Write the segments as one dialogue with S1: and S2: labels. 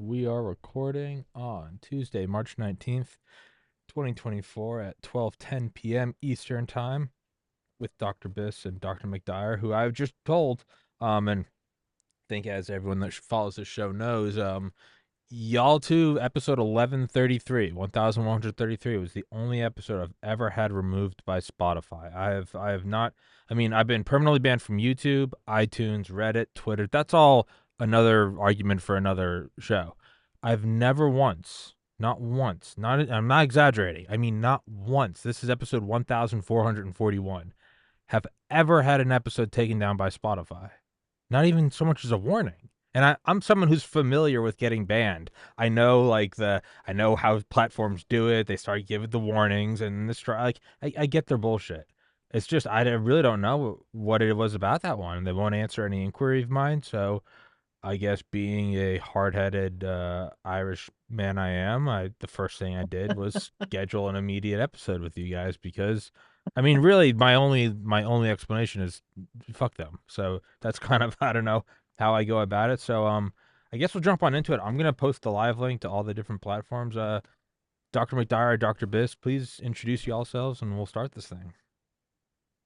S1: We are recording on Tuesday, March 19th, 2024 at 12:10 p.m. Eastern Time with Dr. Biss and Dr. McDyer, who I've just told, and I think as everyone that follows this show knows, y'all too, episode 1133 was the only episode I've ever had removed by Spotify. I have not, I've been permanently banned from YouTube, iTunes, Reddit, Twitter. That's all another argument for another show. I've never once, not once, I'm not exaggerating. I mean, not once. This is episode 1441. Have ever had an episode taken down by Spotify. Not even so much as a warning. And I'm someone who's familiar with getting banned. I know I know how platforms do it. They start giving the warnings and I get their bullshit. It's just I really don't know what it was about that one. They won't answer any inquiry of mine. So I guess being a hard-headed Irish man the first thing I did was schedule an immediate episode with you guys because really my only explanation is fuck them. So that's kind of I don't know how I go about it. So I guess we'll jump on into it. I'm gonna post the live link to all the different platforms. Dr. McDyer, Dr. Biss, please introduce yourselves and we'll start this thing.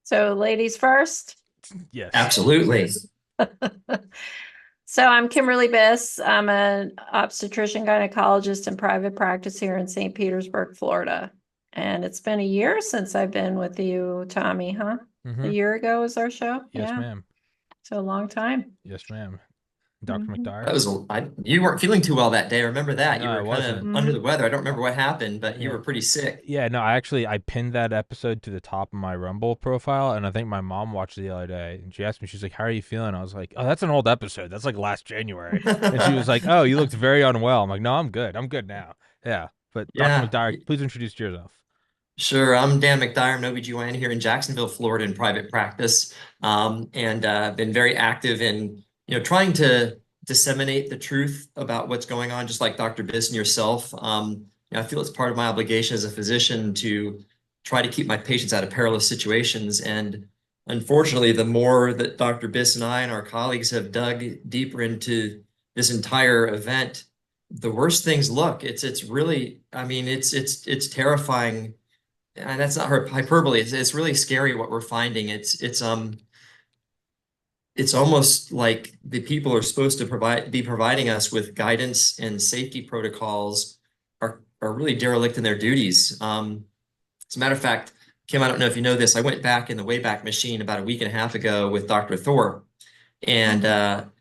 S2: So ladies first.
S1: Yes.
S3: Absolutely.
S2: So I'm Kimberly Biss. I'm an obstetrician gynecologist in private practice here in St. Petersburg, Florida. And it's been a year since I've been with you, Tommy, huh? A year ago was our show?
S1: Yes,
S2: yeah.
S1: ma'am.
S2: So a long time.
S1: Yes, ma'am. Dr. McDyer?
S3: That was you weren't feeling too well that day. I remember that.
S1: No,
S3: you were kind of under the weather. I don't remember what happened, but you were pretty sick.
S1: Yeah, no, I pinned that episode to the top of my Rumble profile, and I think my mom watched it the other day, and she asked me, she's like, how are you feeling? I was like, oh, that's an old episode. That's like last January. And she was like, oh, you looked very unwell. I'm like, no, I'm good. I'm good now. Yeah. But Dr. McDyer, please introduce yourself.
S3: Sure. I'm Dan McDyer. I'm an OBGYN here in Jacksonville, Florida in private practice. And been very active in, trying to disseminate the truth about what's going on, just like Dr. Biss and yourself. I feel it's part of my obligation as a physician to try to keep my patients out of perilous situations. And unfortunately, the more that Dr. Biss and I and our colleagues have dug deeper into this entire event, the worse things look. It's really, it's terrifying. And that's not hyperbole. It's really scary what we're finding. It's almost like the people who are supposed to be providing us with guidance and safety protocols are really derelict in their duties. As a matter of fact, Kim, I don't know if you know this, I went back in the Wayback Machine about a week and a half ago with Dr. Thor, and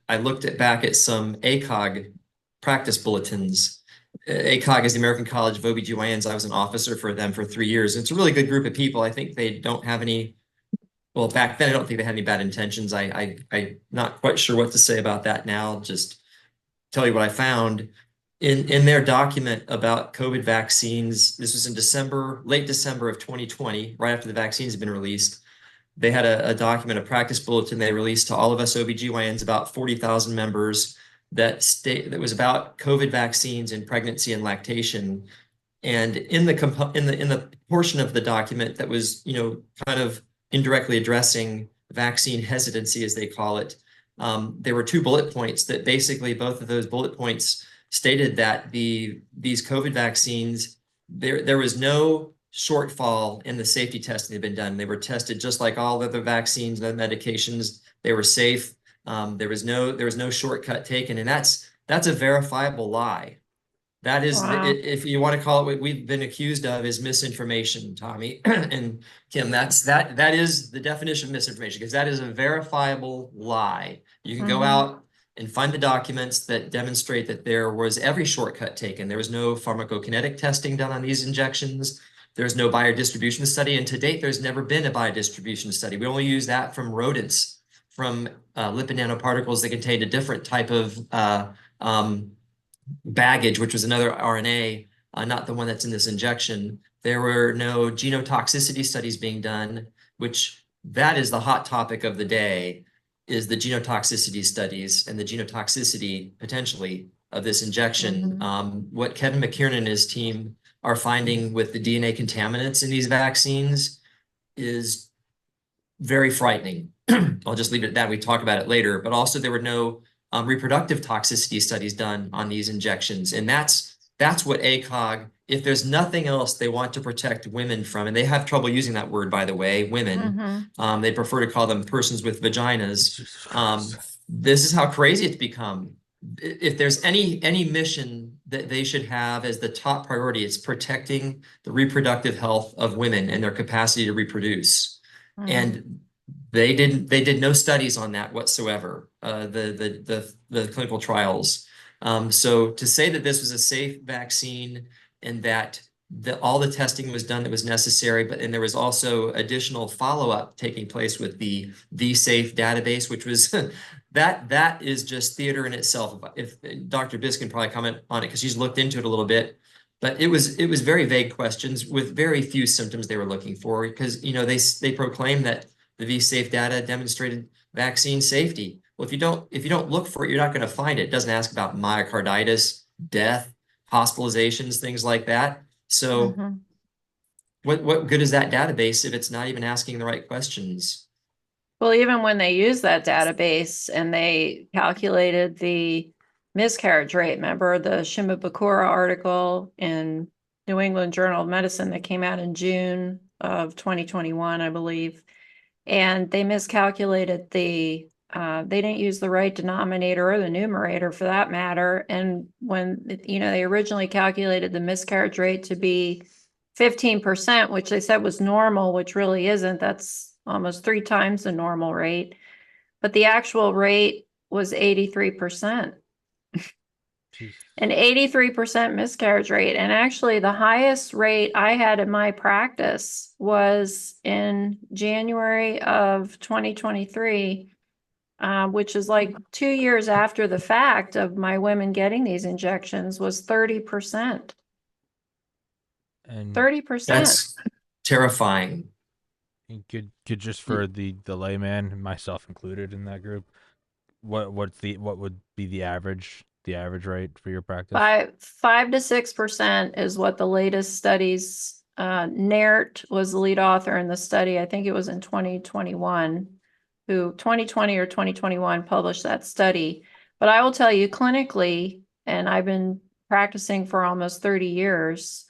S3: I looked back at some ACOG practice bulletins. ACOG is the American College of OBGYNs. I was an officer for them for 3 years. It's a really good group of people. I think they don't have any, well, back then I don't think they had any bad intentions. I'm not quite sure what to say about that now. Just tell you what I found in their document about COVID vaccines. This was in late December of 2020, right after the vaccines had been released. They had a document, a practice bulletin they released to all of us OBGYNs, about 40,000 members, that was about COVID vaccines in pregnancy and lactation. And in the portion of the document that was, kind of indirectly addressing vaccine hesitancy, as they call it, there were 2 bullet points that basically both of those bullet points stated that these COVID vaccines, there was no shortfall in the safety testing that had been done. They were tested just like all other vaccines and medications. They were safe. There was no shortcut taken, and that's a verifiable lie. That is, if you want to call it what we've been accused of, is misinformation, Tommy and Kim. That is the definition of misinformation, because that is a verifiable lie. You can go out and find the documents that demonstrate that there was every shortcut taken. There was no pharmacokinetic testing done on these injections. There's no biodistribution study, and to date, there's never been a biodistribution study. We only use that from rodents, from lipid nanoparticles that contained a different type of baggage, which was another RNA, not the one that's in this injection. There were no genotoxicity studies being done, which that is the hot topic of the day, is the genotoxicity studies and the genotoxicity potentially of this injection. What Kevin McKiernan and his team are finding with the DNA contaminants in these vaccines is very frightening. I'll just leave it at that. We talk about it later, but also there were no reproductive toxicity studies done on these injections. And that's what ACOG, if there's nothing else they want to protect women from, and they have trouble using that word, by the way, women, they prefer to call them persons with vaginas. This is how crazy it's become. If there's any mission that they should have as the top priority, it's protecting the reproductive health of women and their capacity to reproduce. And they did no studies on that whatsoever, the clinical trials. So to say that this was a safe vaccine and that all the testing was done that was necessary, and there was also additional follow-up taking place with the VSafe database, which was that is just theater in itself. If Dr. Biss can probably comment on it because she's looked into it a little bit, but it was very vague questions with very few symptoms they were looking for, because they proclaim that the VSafe data demonstrated vaccine safety. Well, if you don't look for it, you're not going to find it. It doesn't ask about myocarditis, death, hospitalizations, things like that. So what good is that database if it's not even asking the right questions?
S2: Well, even when they use that database and they calculated the miscarriage rate, remember the Shimabukuro article in New England Journal of Medicine that came out in June of 2021, I believe, and they miscalculated they didn't use the right denominator or the numerator for that matter. And when, they originally calculated the miscarriage rate to be 15%, which they said was normal, which really isn't. That's almost 3 times the normal rate. But the actual rate was 83%. An 83% miscarriage rate. And actually the highest rate I had in my practice was in January of 2023, which is like 2 years after the fact of my women getting these injections, was 30%.
S1: And
S2: 30%.
S3: That's terrifying.
S1: Could just for the layman, myself included in that group, what would be the average rate for your practice?
S2: 5 to 6% is what the latest studies. Naert was the lead author in the study. I think it was in 2021, who 2020 or 2021 published that study. But I will tell you clinically, and I've been practicing for almost 30 years,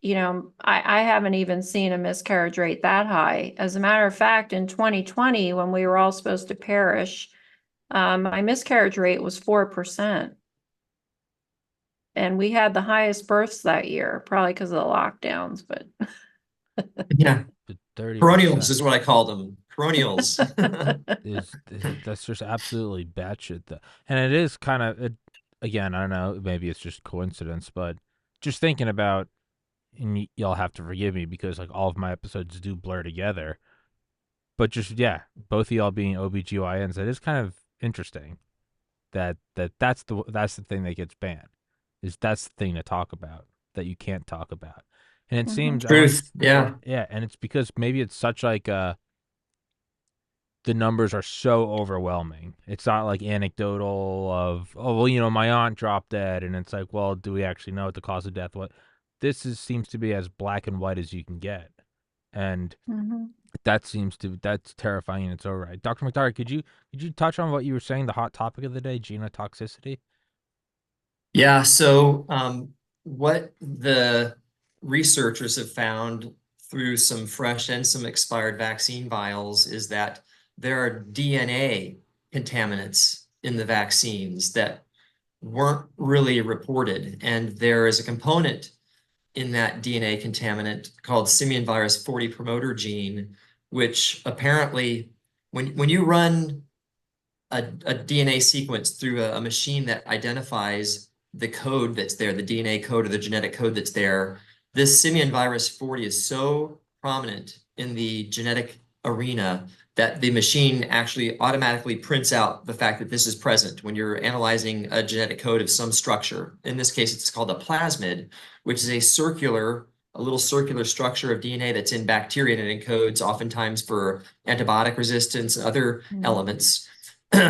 S2: I haven't even seen a miscarriage rate that high. As a matter of fact, in 2020, when we were all supposed to perish, my miscarriage rate was 4%. And we had the highest births that year, probably because of the lockdowns, but
S3: yeah.
S1: 30%.
S3: Perennials is what I called them. Perennials.
S1: That's just absolutely batshit. And it is kind of, again, I don't know, maybe it's just coincidence, but just thinking about, and y'all have to forgive me because like all of my episodes do blur together, but just, both of y'all being OBGYNs, it is kind of interesting that's the thing that gets banned. That's the thing to talk about that you can't talk about. And it seems
S3: truth. Yeah.
S1: And it's because maybe it's such like the numbers are so overwhelming. It's not like anecdotal of, oh well, my aunt dropped dead, and it's like, well, do we actually know what the cause of death was? This seems to be as black and white as you can get, and that's terrifying in its own right. Dr. McDyer, could you touch on what you were saying, the hot topic of the day, genotoxicity?
S3: Yeah, so what the researchers have found through some fresh and some expired vaccine vials is that there are DNA contaminants in the vaccines that weren't really reported. And there is a component in that DNA contaminant called simian virus 40 promoter gene, which apparently when you run a DNA sequence through a machine that identifies the code that's there, the DNA code or the genetic code that's there, this simian virus 40 is so prominent in the genetic arena that the machine actually automatically prints out the fact that this is present when you're analyzing a genetic code of some structure. In this case, it's called a plasmid, which is a little circular structure of DNA that's in bacteria, and it encodes oftentimes for antibiotic resistance and other elements.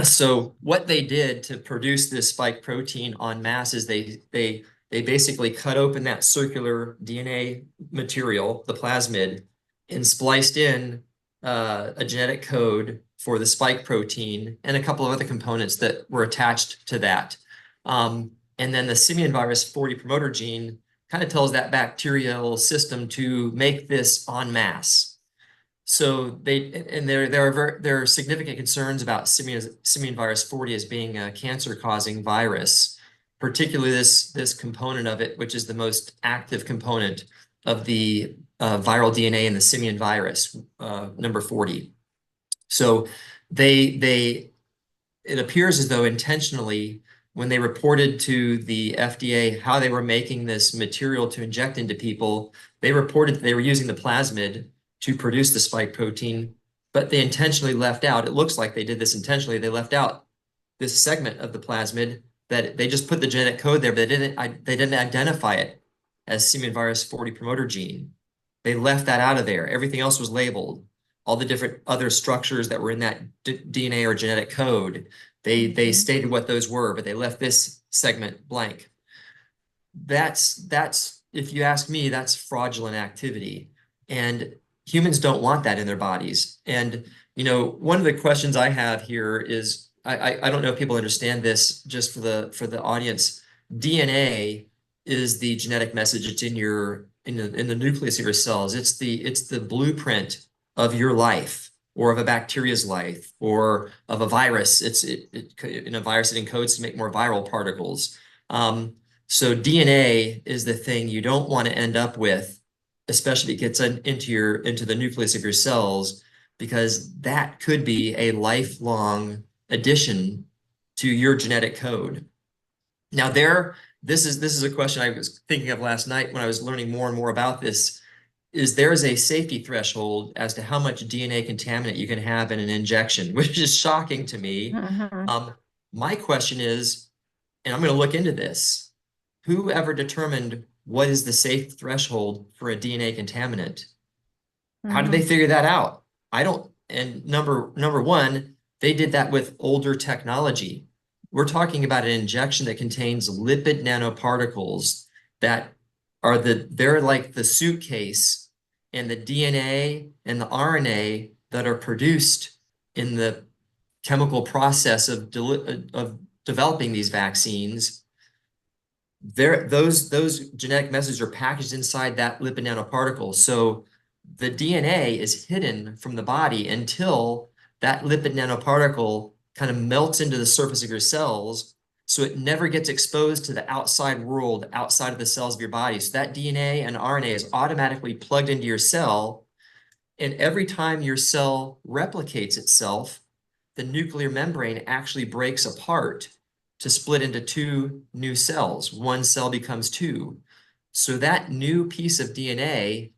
S3: So what they did to produce this spike protein en masse is they basically cut open that circular DNA material, the plasmid, and spliced in a genetic code for the spike protein and a couple of other components that were attached to that. And then the simian virus 40 promoter gene kind of tells that bacterial system to make this en masse. So there are significant concerns about simian virus 40 as being a cancer-causing virus, particularly this component of it, which is the most active component of the viral DNA in the simian virus, number 40. So it appears as though intentionally, when they reported to the FDA how they were making this material to inject into people, they reported that they were using the plasmid to produce the spike protein, but they intentionally left out, it looks like they did this intentionally, they left out this segment of the plasmid that they just put the genetic code there, but they didn't identify it as simian virus 40 promoter gene. They left that out of there. Everything else was labeled. All the different other structures that were in that DNA or genetic code, they stated what those were, but they left this segment blank. That's if you ask me, that's fraudulent activity. And humans don't want that in their bodies. And, you know, one of the questions I have here is, I don't know if people understand this, just for the audience. DNA is the genetic message. It's in the nucleus of your cells. It's the blueprint of your life, or of a bacteria's life, or of a virus. In a virus, it encodes to make more viral particles. So DNA is the thing you don't want to end up with, especially if it gets into the nucleus of your cells, because that could be a lifelong addition to your genetic code. Now this is a question I was thinking of last night when I was learning more and more about this, is there is a safety threshold as to how much DNA contaminant you can have in an injection, which is shocking to me. My question is, and I'm going to look into this, who ever determined what is the safe threshold for a DNA contaminant? How did they figure that out? I don't. And number one, they did that with older technology. We're talking about an injection that contains lipid nanoparticles that are they're like the suitcase, and the DNA and the RNA that are produced in the chemical process of developing these vaccines, those genetic messages are packaged inside that lipid nanoparticle. So the DNA is hidden from the body until that lipid nanoparticle kind of melts into the surface of your cells, so it never gets exposed to the outside world, outside of the cells of your body. So that DNA and RNA is automatically plugged into your cell, and every time your cell replicates itself, the nuclear membrane actually breaks apart to split into two new cells. One cell becomes two. So that new piece of DNA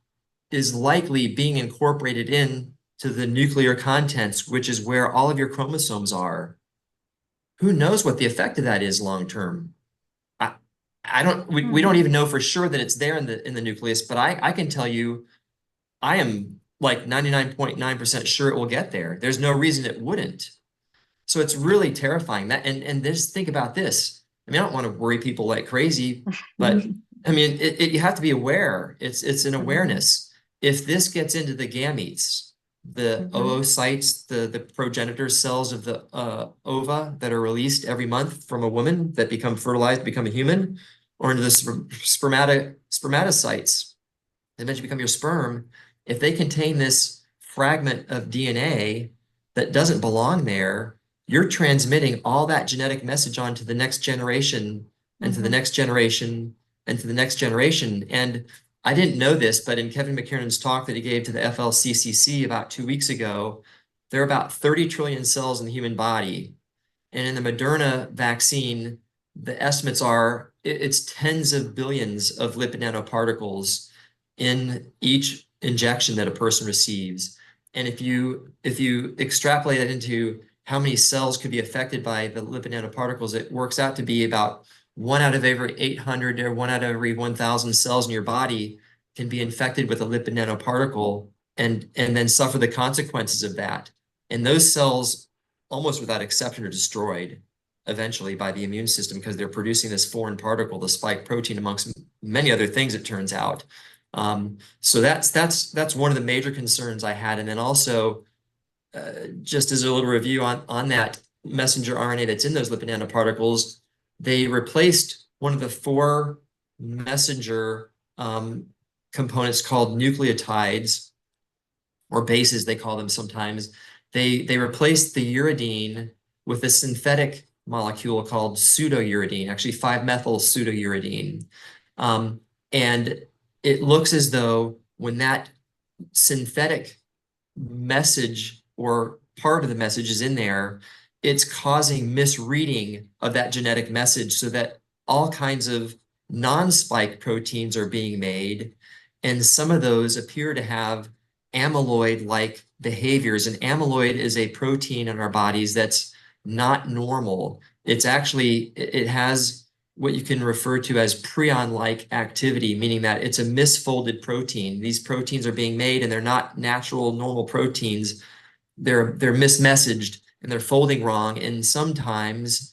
S3: is likely being incorporated in to the nuclear contents, which is where all of your chromosomes are. Who knows what the effect of that is long term? We don't even know for sure that it's there in the nucleus, but I can tell you, I am like 99.9% sure it will get there. There's no reason it wouldn't. So it's really terrifying. That and just think about this. I mean, I don't want to worry people like crazy, but I mean, you have to be aware. It's an awareness. If this gets into the gametes, the oocytes, the progenitor cells of the ova that are released every month from a woman that become fertilized, become a human, or into the spermatocytes, that eventually become your sperm, if they contain this fragment of DNA that doesn't belong there, you're transmitting all that genetic message on to the next generation, and to the next generation, and to the next generation. And I didn't know this, but in Kevin McKiernan's talk that he gave to the FLCCC about 2 weeks ago, there are about 30 trillion cells in the human body. And in the Moderna vaccine, the estimates are it's tens of billions of lipid nanoparticles in each injection that a person receives. And if you extrapolate that into how many cells could be affected by the lipid nanoparticles, it works out to be about 1 out of every 800 or 1 out of every 1,000 cells in your body can be infected with a lipid nanoparticle and then suffer the consequences of that. And those cells, almost without exception, are destroyed eventually by the immune system because they're producing this foreign particle, the spike protein, amongst many other things, it turns out. So that's one of the major concerns I had. And then also, just as a little review on that messenger RNA that's in those lipid nanoparticles, they replaced one of the 4 messenger components called nucleotides, or bases, they call them sometimes. They replaced the uridine with a synthetic molecule called pseudouridine, actually 5-methyl pseudouridine. And it looks as though when that synthetic message or part of the message is in there, it's causing misreading of that genetic message so that all kinds of non-spike proteins are being made. And some of those appear to have amyloid-like behaviors. And amyloid is a protein in our bodies that's not normal. It's actually, it has what you can refer to as prion-like activity, meaning that it's a misfolded protein. These proteins are being made and they're not natural, normal proteins. They're mismessaged and they're folding wrong. And sometimes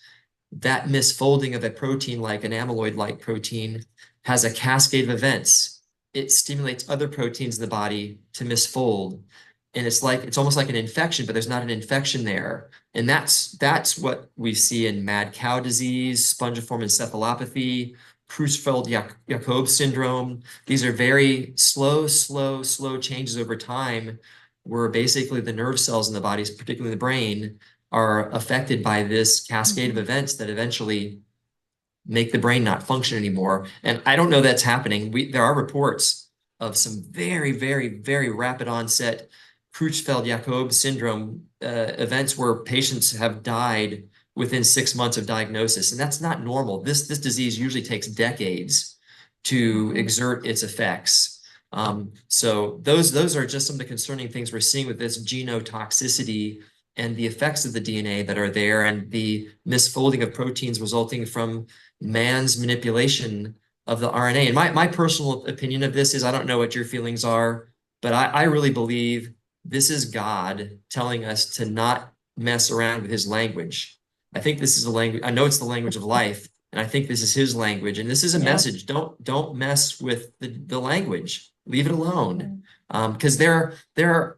S3: that misfolding of a protein like an amyloid-like protein has a cascade of events. It stimulates other proteins in the body to misfold. And it's almost like an infection, but there's not an infection there. And that's what we see in mad cow disease, spongiform encephalopathy, Creutzfeldt-Jakob syndrome. These are very slow changes over time where basically the nerve cells in the body, particularly the brain, are affected by this cascade of events that eventually make the brain not function anymore. And I don't know that's happening. There are reports of some very, very, very rapid onset Creutzfeldt-Jakob syndrome events where patients have died within 6 months of diagnosis. And that's not normal. This disease usually takes decades to exert its effects. So those are just some of the concerning things we're seeing with this genotoxicity and the effects of the DNA that are there and the misfolding of proteins resulting from man's manipulation of the RNA. And my personal opinion of this is, I don't know what your feelings are, but I really believe this is God telling us to not mess around with his language. I think this is a language, I know it's the language of life, and I think this is his language. And this is a message. Don't mess with the language. Leave it alone. Because when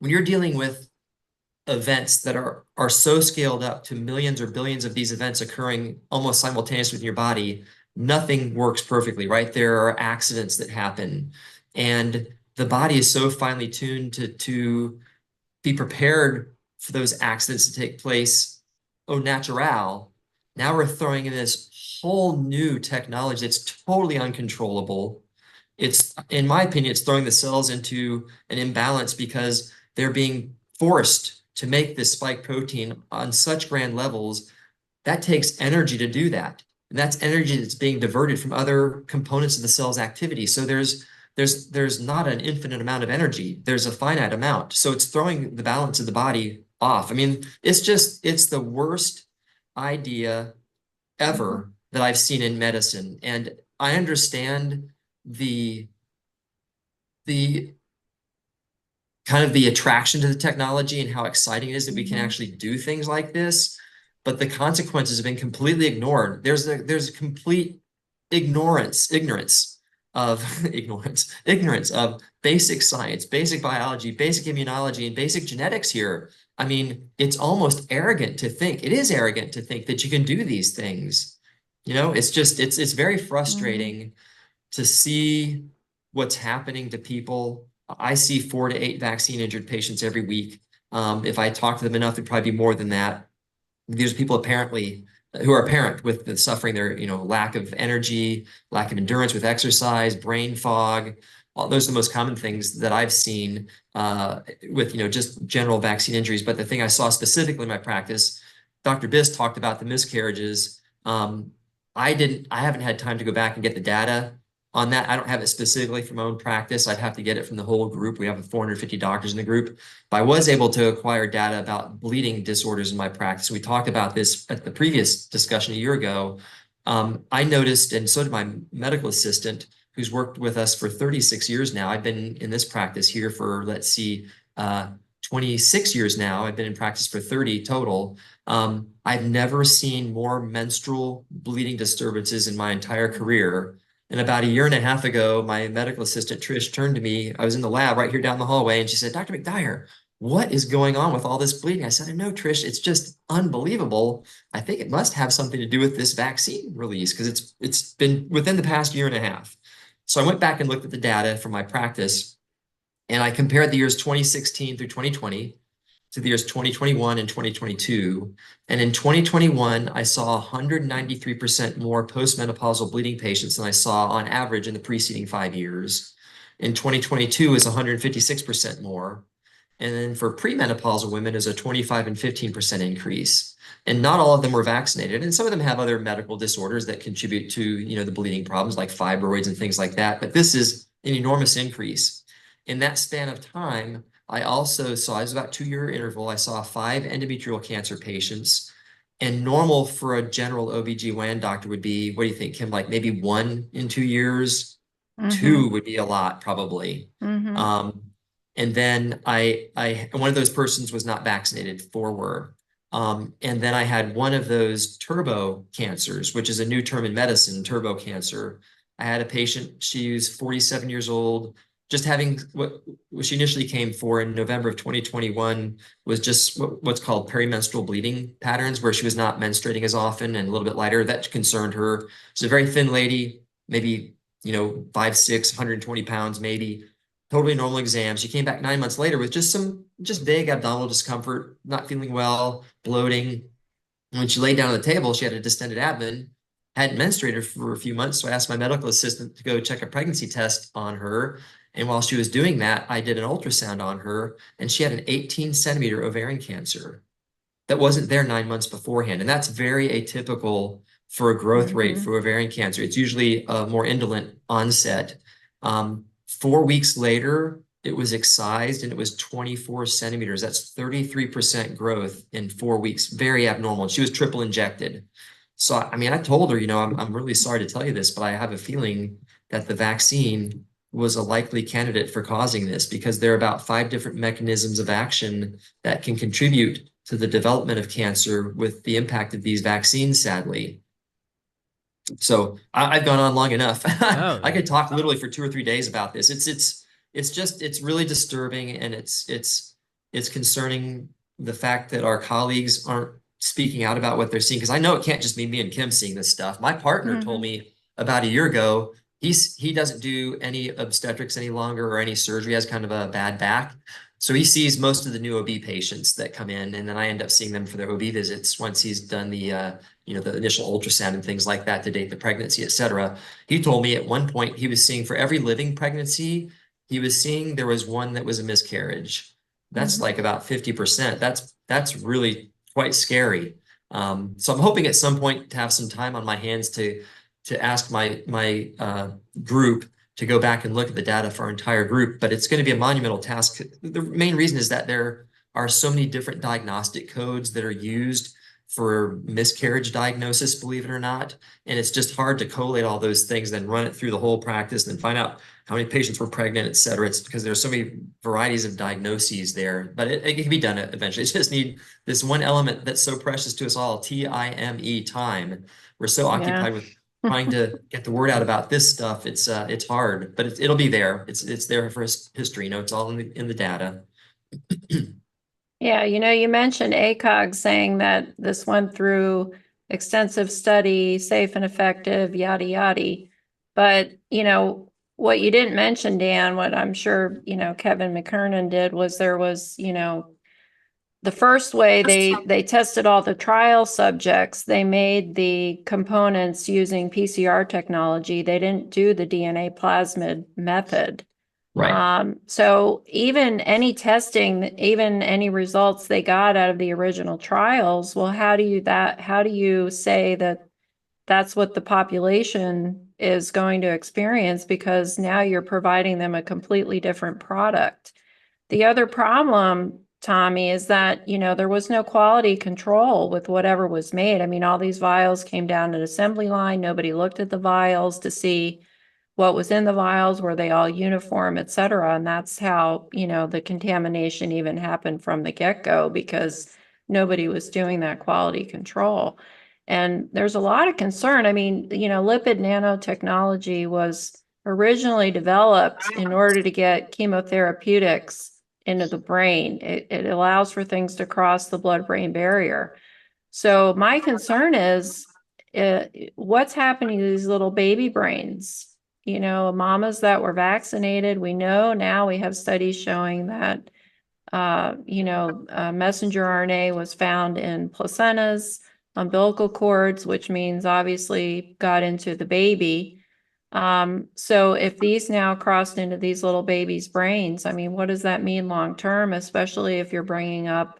S3: you're dealing with events that are so scaled up to millions or billions of these events occurring almost simultaneously in your body, nothing works perfectly, right? There are accidents that happen. And the body is so finely tuned to be prepared for those accidents to take place au natural. Now we're throwing in this whole new technology that's totally uncontrollable. It's, in my opinion, it's throwing the cells into an imbalance because they're being forced to make this spike protein on such grand levels. That takes energy to do that. And that's energy that's being diverted from other components of the cell's activity. So there's not an infinite amount of energy. There's a finite amount. So it's throwing the balance of the body off. I mean, it's the worst idea ever that I've seen in medicine. And I understand the kind of the attraction to the technology and how exciting it is that we can actually do things like this, but the consequences have been completely ignored. There's a complete ignorance of basic science, basic biology, basic immunology, and basic genetics here. I mean, it's almost arrogant to think, it is arrogant to think that you can do these things. You know, it's very frustrating to see what's happening to people. I see 4 to 8 vaccine injured patients every week. If I talk to them enough, it'd probably be more than that. These are people apparently who are apparent with the suffering, their lack of energy, lack of endurance with exercise, brain fog. All those are the most common things that I've seen with just general vaccine injuries. But the thing I saw specifically in my practice, Dr. Biss talked about the miscarriages. I haven't had time to go back and get the data on that. I don't have it specifically from my own practice. I'd have to get it from the whole group. We have 450 doctors in the group, but I was able to acquire data about bleeding disorders in my practice. We talked about this at the previous discussion a year ago. I noticed, and so did my medical assistant, who's worked with us for 36 years now. I've been in this practice here for, 26 years now. I've been in practice for 30 total. I've never seen more menstrual bleeding disturbances in my entire career. And about 1.5 years ago, my medical assistant, Trish, turned to me. I was in the lab right here down the hallway, and she said, "Dr. McDyer, what is going on with all this bleeding? I said, no, Trish, it's just unbelievable. I think it must have something to do with this vaccine release because it's been within the past year and a half. So I went back and looked at the data from my practice, and I compared the years 2016 through 2020 to the years 2021 and 2022. And in 2021, I saw 193% more postmenopausal bleeding patients than I saw on average in the preceding 5 years. In 2022 is 156% more. And then for premenopausal women is a 25 and 15% increase. And not all of them were vaccinated. And some of them have other medical disorders that contribute to, the bleeding problems like fibroids and things like that. But this is an enormous increase. In that span of time, I also saw, it was about 2-year interval, I saw 5 endometrial cancer patients. And normal for a general OBGYN doctor would be, what do you think, Kim, like maybe 1 in 2 years? 2 would be a lot, probably. And then one of those persons was not vaccinated, 4 were. And then I had one of those turbo cancers, which is a new term in medicine, turbo cancer. I had a patient, she was 47 years old, just having what she initially came for in November of 2021 was just what's called perimenstrual bleeding patterns, where she was not menstruating as often and a little bit lighter. That concerned her. She's a very thin lady, maybe, 5'6", 120 pounds, maybe. Totally normal exam. She came back 9 months later with just vague abdominal discomfort, not feeling well, bloating. And when she laid down on the table, she had a distended abdomen, hadn't menstruated for a few months. So I asked my medical assistant to go check a pregnancy test on her. And while she was doing that, I did an ultrasound on her, and she had an 18-centimeter ovarian cancer that wasn't there 9 months beforehand. And that's very atypical for a growth rate for ovarian cancer. It's usually a more indolent onset. 4 weeks later, it was excised and it was 24 centimeters. That's 33% growth in 4 weeks. Very abnormal. She was triple injected. So, I told her, I'm really sorry to tell you this, but I have a feeling that the vaccine was a likely candidate for causing this, because there are about 5 different mechanisms of action that can contribute to the development of cancer with the impact of these vaccines, sadly. So I've gone on long enough. I could talk literally for 2 or 3 days about this. It's really disturbing, and it's concerning, the fact that our colleagues aren't speaking out about what they're seeing. Because I know it can't just be me and Kim seeing this stuff. My partner told me about a year ago, he doesn't do any obstetrics any longer or any surgery. He has kind of a bad back. So he sees most of the new OB patients that come in, and then I end up seeing them for their OB visits once he's done the the initial ultrasound and things like that to date the pregnancy, et cetera. He told me at one point he was seeing, for every living pregnancy, he was seeing there was one that was a miscarriage. That's like about 50%. That's really quite scary. So I'm hoping at some point to have some time on my hands to ask my group to go back and look at the data for our entire group, but it's going to be a monumental task. The main reason is that there are so many different diagnostic codes that are used for miscarriage diagnosis, believe it or not. And it's just hard to collate all those things, then run it through the whole practice and find out how many patients were pregnant, et cetera. It's because there's so many varieties of diagnoses there, but it can be done eventually. It just need this one element that's so precious to us all, TIME, time. We're so occupied with trying to get the word out about this stuff. It's hard, but it'll be there. It's there for history. It's all in the data.
S2: Yeah, you mentioned ACOG saying that this went through extensive study, safe and effective, yada yada. But what you didn't mention, Dan, what I'm sure Kevin McKernan did, was there was the first way they tested all the trial subjects, they made the components using PCR technology. They didn't do the DNA plasmid method.
S3: Right.
S2: So even any testing, even any results they got out of the original trials, well, how do you say that that's what the population is going to experience? Because now you're providing them a completely different product. The other problem, Tommy, is that, there was no quality control with whatever was made. All these vials came down an assembly line. Nobody looked at the vials to see what was in the vials, were they all uniform, et cetera. And that's how, the contamination even happened from the get-go, because nobody was doing that quality control. And there's a lot of concern. Lipid nanotechnology was originally developed in order to get chemotherapeutics into the brain. It allows for things to cross the blood-brain barrier. So my concern is what's happening to these little baby brains? You know, mamas that were vaccinated, we know now, we have studies showing that, messenger RNA was found in placentas, umbilical cords, which means obviously got into the baby. So if these now crossed into these little babies' brains, I mean, what does that mean long term, especially if you're bringing up,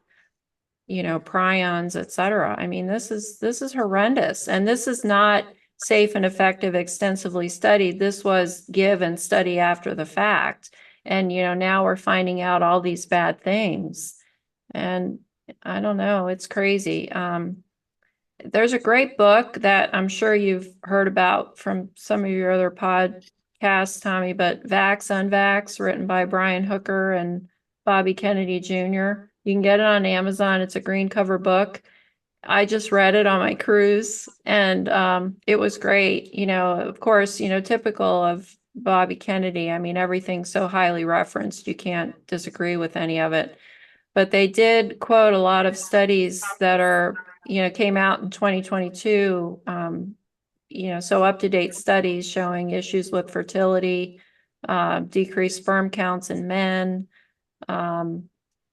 S2: prions, et cetera? I mean, this is horrendous, and this is not safe and effective, extensively studied. This was give and study after the fact. And, now we're finding out all these bad things. And I don't know, it's crazy. There's a great book that I'm sure you've heard about from some of your other podcasts, Tommy, but Vax Unvax, written by Brian Hooker and Bobby Kennedy Jr. You can get it on Amazon. It's a green cover book. I just read it on my cruise, and it was great. Of course, typical of Bobby Kennedy. I mean, everything's so highly referenced, you can't disagree with any of it. But they did quote a lot of studies that are, came out in 2022, so up-to-date studies showing issues with fertility, decreased sperm counts in men, in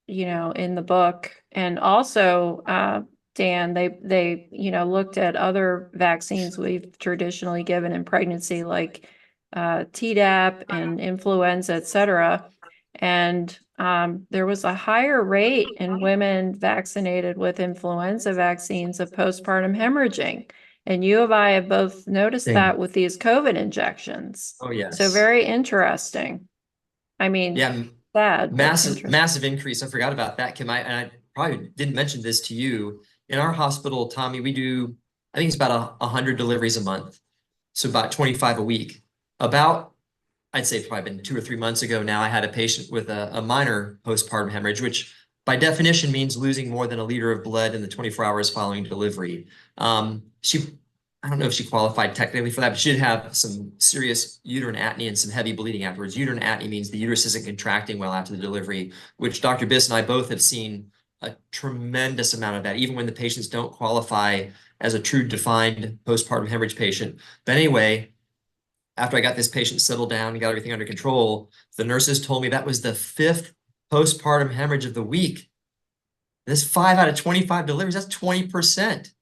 S2: the book. And also, Dan, they looked at other vaccines we've traditionally given in pregnancy, like Tdap and influenza, et cetera. And there was a higher rate in women vaccinated with influenza vaccines of postpartum hemorrhaging. And you and I have both noticed that with these COVID injections.
S3: Oh, yes.
S2: So very interesting. I mean,
S3: yeah,
S2: sad.
S3: Massive increase. I forgot about that, Kim. I probably didn't mention this to you. In our hospital, Tommy, we do, I think it's about 100 deliveries a month. So about 25 a week. I'd say probably been 2 or 3 months ago now, I had a patient with a minor postpartum hemorrhage, which by definition means losing more than a liter of blood in the 24 hours following delivery. I don't know if she qualified technically for that, but she did have some serious uterine atony and some heavy bleeding afterwards. Uterine atony means the uterus isn't contracting well after the delivery, which Dr. Biss and I both have seen a tremendous amount of that, even when the patients don't qualify as a true defined postpartum hemorrhage patient. But anyway, after I got this patient settled down and got everything under control, the nurses told me that was the 5th postpartum hemorrhage of the week. This 5 out of 25 deliveries, that's 20%.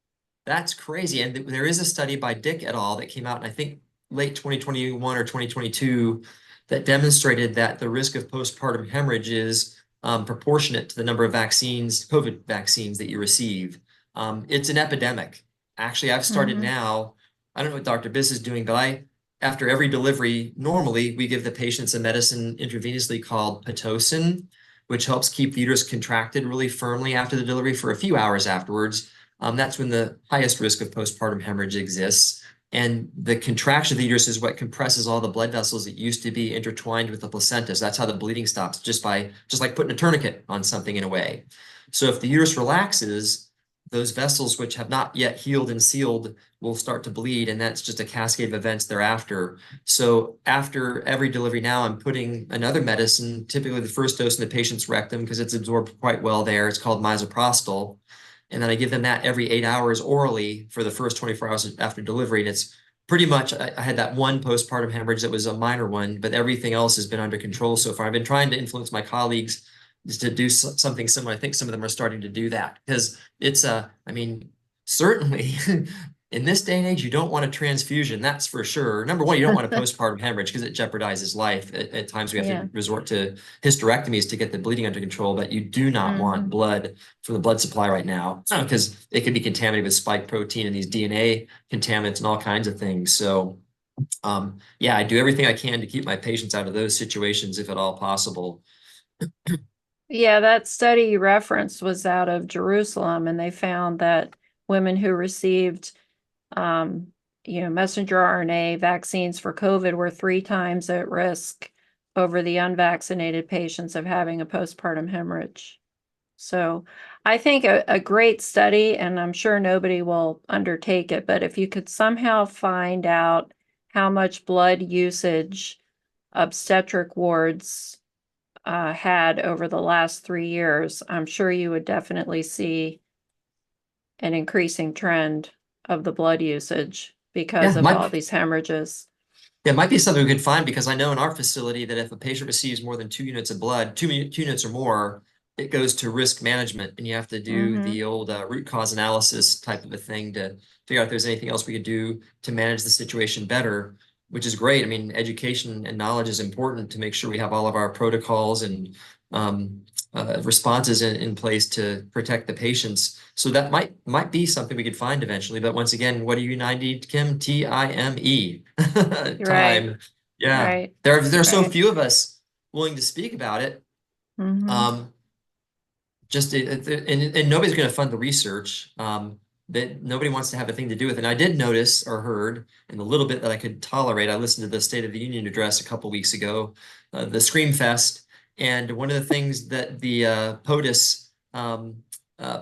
S3: That's crazy. And there is a study by Dick et al. That came out in, I think, late 2021 or 2022 that demonstrated that the risk of postpartum hemorrhage is proportionate to the number of vaccines, COVID vaccines that you receive. It's an epidemic. Actually, I've started now, I don't know what Dr. Biss is doing, but after every delivery, normally we give the patients a medicine intravenously called Pitocin, which helps keep the uterus contracted really firmly after the delivery for a few hours afterwards. That's when the highest risk of postpartum hemorrhage exists. And the contraction of the uterus is what compresses all the blood vessels that used to be intertwined with the placenta. So that's how the bleeding stops, just like putting a tourniquet on something in a way. So if the uterus relaxes, those vessels which have not yet healed and sealed will start to bleed, and that's just a cascade of events thereafter. So after every delivery now, I'm putting another medicine, typically the first dose in the patient's rectum because it's absorbed quite well there. It's called misoprostol. And then I give them that every 8 hours orally for the first 24 hours after delivery. And it's pretty much, I had that one postpartum hemorrhage that was a minor one, but everything else has been under control so far. I've been trying to influence my colleagues to do something similar. I think some of them are starting to do that because it's certainly in this day and age, you don't want a transfusion. That's for sure. Number one, you don't want a postpartum hemorrhage because it jeopardizes life. At times we have to resort to hysterectomies to get the bleeding under control, but you do not want blood from the blood supply right now because it can be contaminated with spike protein and these DNA contaminants and all kinds of things. So I do everything I can to keep my patients out of those situations if at all possible.
S2: Yeah, that study you referenced was out of Jerusalem, and they found that women who received, messenger RNA vaccines for COVID were 3 times at risk over the unvaccinated patients of having a postpartum hemorrhage. So I think a great study, and I'm sure nobody will undertake it, but if you could somehow find out how much blood usage obstetric wards had over the last 3 years, I'm sure you would definitely see an increasing trend of the blood usage because
S3: Yeah,
S2: of all these hemorrhages.
S3: it might be something we could find, because I know in our facility that if a patient receives more than 2 units of blood, two units or more, it goes to risk management, and you have to do the old root cause analysis type of a thing to figure out if there's anything else we could do to manage the situation better, which is great. I mean, education and knowledge is important to make sure we have all of our protocols and responses in place to protect the patients. So that might be something we could find eventually. But once again, what do you 90, Kim? TIME.
S2: Right.
S3: Time. Yeah.
S2: Right.
S3: There are so
S2: Right.
S3: few of us willing to speak about it. Just and nobody's going to fund the research. That nobody wants to have a thing to do with. And I did notice or heard, in the little bit that I could tolerate, I listened to the State of the Union address a couple weeks ago, the Scream Fest, and one of the things that the POTUS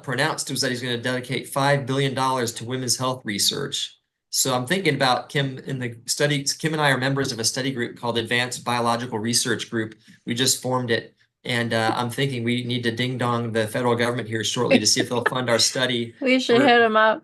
S3: pronounced was that he's going to dedicate $5 billion to women's health research. So I'm thinking about Kim in the study. Kim and I are members of a study group called Advanced Biological Research Group. We just formed it. And I'm thinking we need to ding dong the federal government here shortly to see if they'll fund our study.
S2: We should hit them up.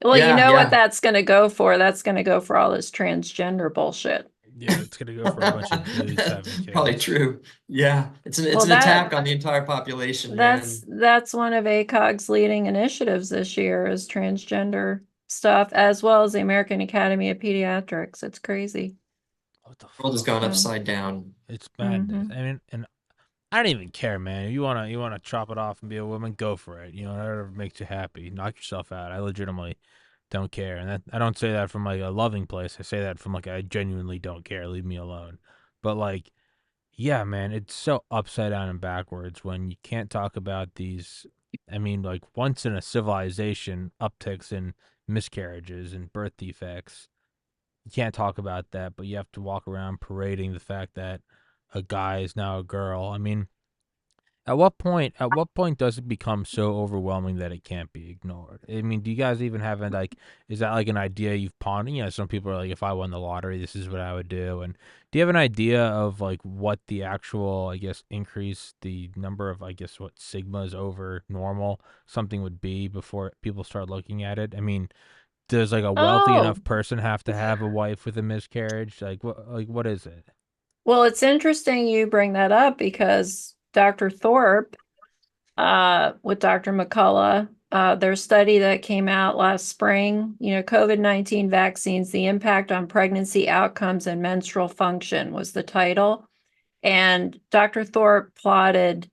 S2: Well, you know what that's going to go for? That's going to go for all this transgender bullshit.
S1: Yeah, it's going to go for a bunch of dudes having kids.
S3: Probably true. Yeah, it's an attack on the entire population.
S2: That's one of ACOG's leading initiatives this year is transgender stuff, as well as the American Academy of Pediatrics. It's crazy.
S3: The world has gone upside down.
S1: It's madness. I mean, and I don't even care, man. If you wanna chop it off and be a woman, go for it. You know, whatever makes you happy. Knock yourself out. I legitimately don't care, and I don't say that from like a loving place. I say that from like I genuinely don't care. Leave me alone. But like, yeah, man, it's so upside down and backwards when you can't talk about these. I mean, like once in a civilization upticks in miscarriages and birth defects. You can't talk about that, but you have to walk around parading the fact that a guy is now a girl. I mean, at what point does it become so overwhelming that it can't be ignored? I mean, do you guys even have like, is that like an idea you've pondered? You know, some people are like, if I won the lottery, this is what I would do. And do you have an idea of like what the actual, I guess, increase the number of, I guess, what sigmas over normal something would be before people start looking at it? I mean, does like a wealthy enough person have to have a wife with a miscarriage? Like what is it?
S2: Well, it's interesting you bring that up because Dr. Thorpe, with Dr. McCullough, their study that came out last spring, you know, COVID-19 vaccines, the impact on pregnancy outcomes and menstrual function was the title. And Dr. Thorpe plotted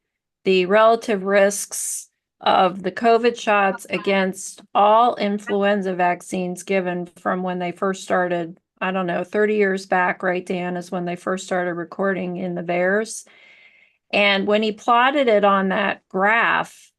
S2: the relative risks of the COVID shots against all influenza vaccines given from when they first started, I don't know, 30 years back, right, Dan, is when they first started recording in the VAERS. And when he plotted it on that graph,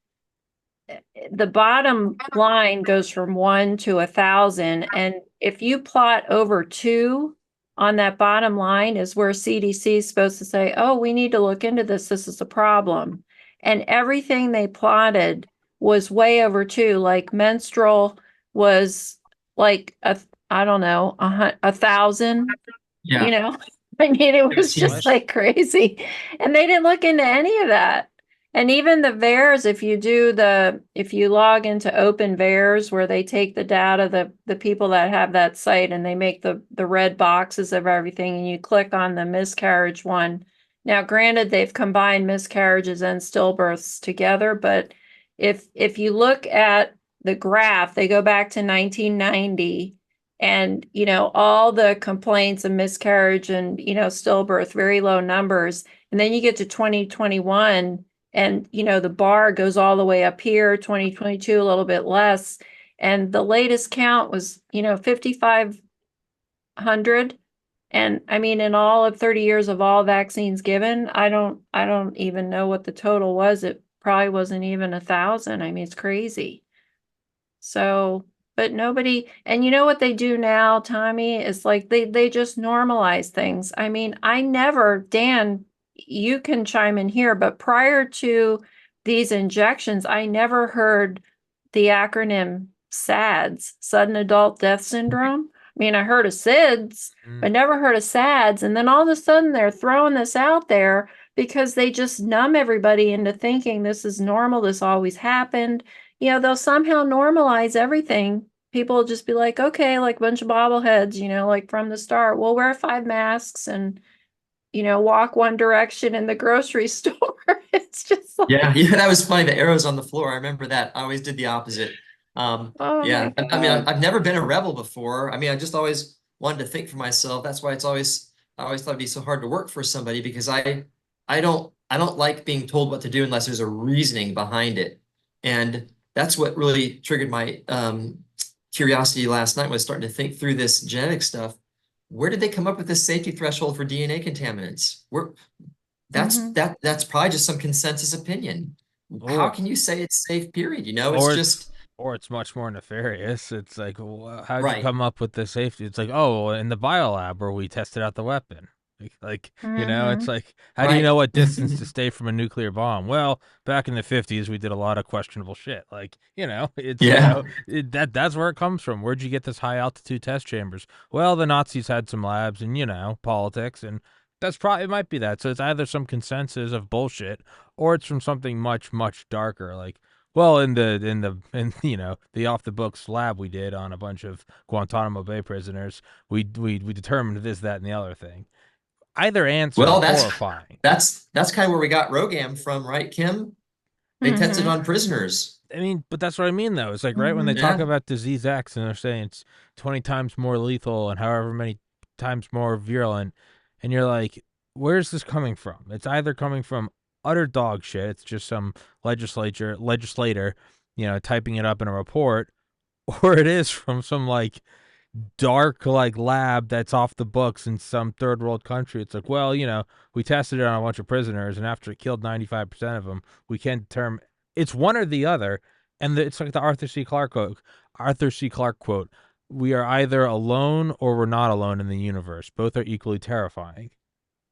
S2: the bottom line goes from 1 to 1,000. And if you plot over 2 on that bottom line is where CDC is supposed to say, oh, we need to look into this. This is a problem. And everything they plotted was way over 2. Like menstrual was like, I don't know, 1,000, you know? I mean, it was just like crazy. And they didn't look into any of that. And even the VAERS, if you log into Open VAERS, where they take the data, the people that have that site, and they make the red boxes of everything, and you click on the miscarriage one. Now, granted, they've combined miscarriages and stillbirths together, but if you look at the graph, they go back to 1990, and, you know, all the complaints of miscarriage and, you know, stillbirth, very low numbers. And then you get to 2021, and, you know, the bar goes all the way up here, 2022, a little bit less. And the latest count was, you know, 5,500. And I mean, in all of 30 years of all vaccines given, I don't even know what the total was. It probably wasn't even 1,000. I mean, it's crazy. So, but nobody, and you know what they do now, Tommy, is like they just normalize things. I mean, I never, Dan, you can chime in here, but prior to these injections, I never heard the acronym SADS, sudden adult death syndrome. I mean, I heard of SIDS, but never heard of SADS. And then all of a sudden they're throwing this out there because they just numb everybody into thinking this is normal, this always happened. You know, they'll somehow normalize everything. People will just be like, okay, like a bunch of bobbleheads, you know, like from the start, we'll wear 5 masks and, you know, walk one direction in the grocery store. It's just
S3: Yeah,
S2: like,
S3: yeah, that was funny. The arrows on the floor. I remember that. I always did the opposite.
S2: oh my
S3: Yeah. I mean,
S2: God.
S3: I've never been a rebel before. I mean, I just always wanted to think for myself. That's why I always thought it'd be so hard to work for somebody because I don't like being told what to do unless there's a reasoning behind it. And that's what really triggered my curiosity last night was starting to think through this genetic stuff. Where did they come up with this safety threshold for DNA contaminants?
S2: Mhm.
S3: That's probably just some consensus opinion. How
S1: Or
S3: can you say it's safe, period? You know, it's
S1: or
S3: just
S1: it's or it's much more nefarious. It's like, well, how'd you
S3: right.
S1: come up with the safety? It's like, oh, in the biolab where we tested out the weapon. It's
S2: Mhm.
S1: like, how do you know
S3: Right.
S1: what distance to stay from a nuclear bomb? Well, back in the 50s, we did a lot of questionable shit. Like, it's,
S3: Yeah.
S1: that's where it comes from. Where'd you get this high altitude test chambers? Well, the Nazis had some labs and, politics, and that's probably, it might be that. So it's either some consensus of bullshit or it's from something much, much darker. Like, well, in the off the books lab we did on a bunch of Guantanamo Bay prisoners, we determined this, that, and the other thing. Either answer
S3: Well,
S1: are horrifying.
S3: that's kind of where we got Rogam from, right, Kim? They tested
S2: Mhm.
S3: on prisoners.
S1: I mean, but that's what I mean, though. It's like right when they
S2: Mhm.
S1: talk
S3: Yeah.
S1: about disease X and they're saying it's 20 times more lethal and however many times more virulent, and you're like, where's this coming from? It's either coming from utter dog shit. It's just some legislator, typing it up in a report, or it is from some like dark like lab that's off the books in some third world country. It's like, well, we tested it on a bunch of prisoners, and after it killed 95% of them, we can't determine it's one or the other. And it's like the Arthur C. Clarke quote: "We are either alone or we're not alone in the universe. Both are equally terrifying."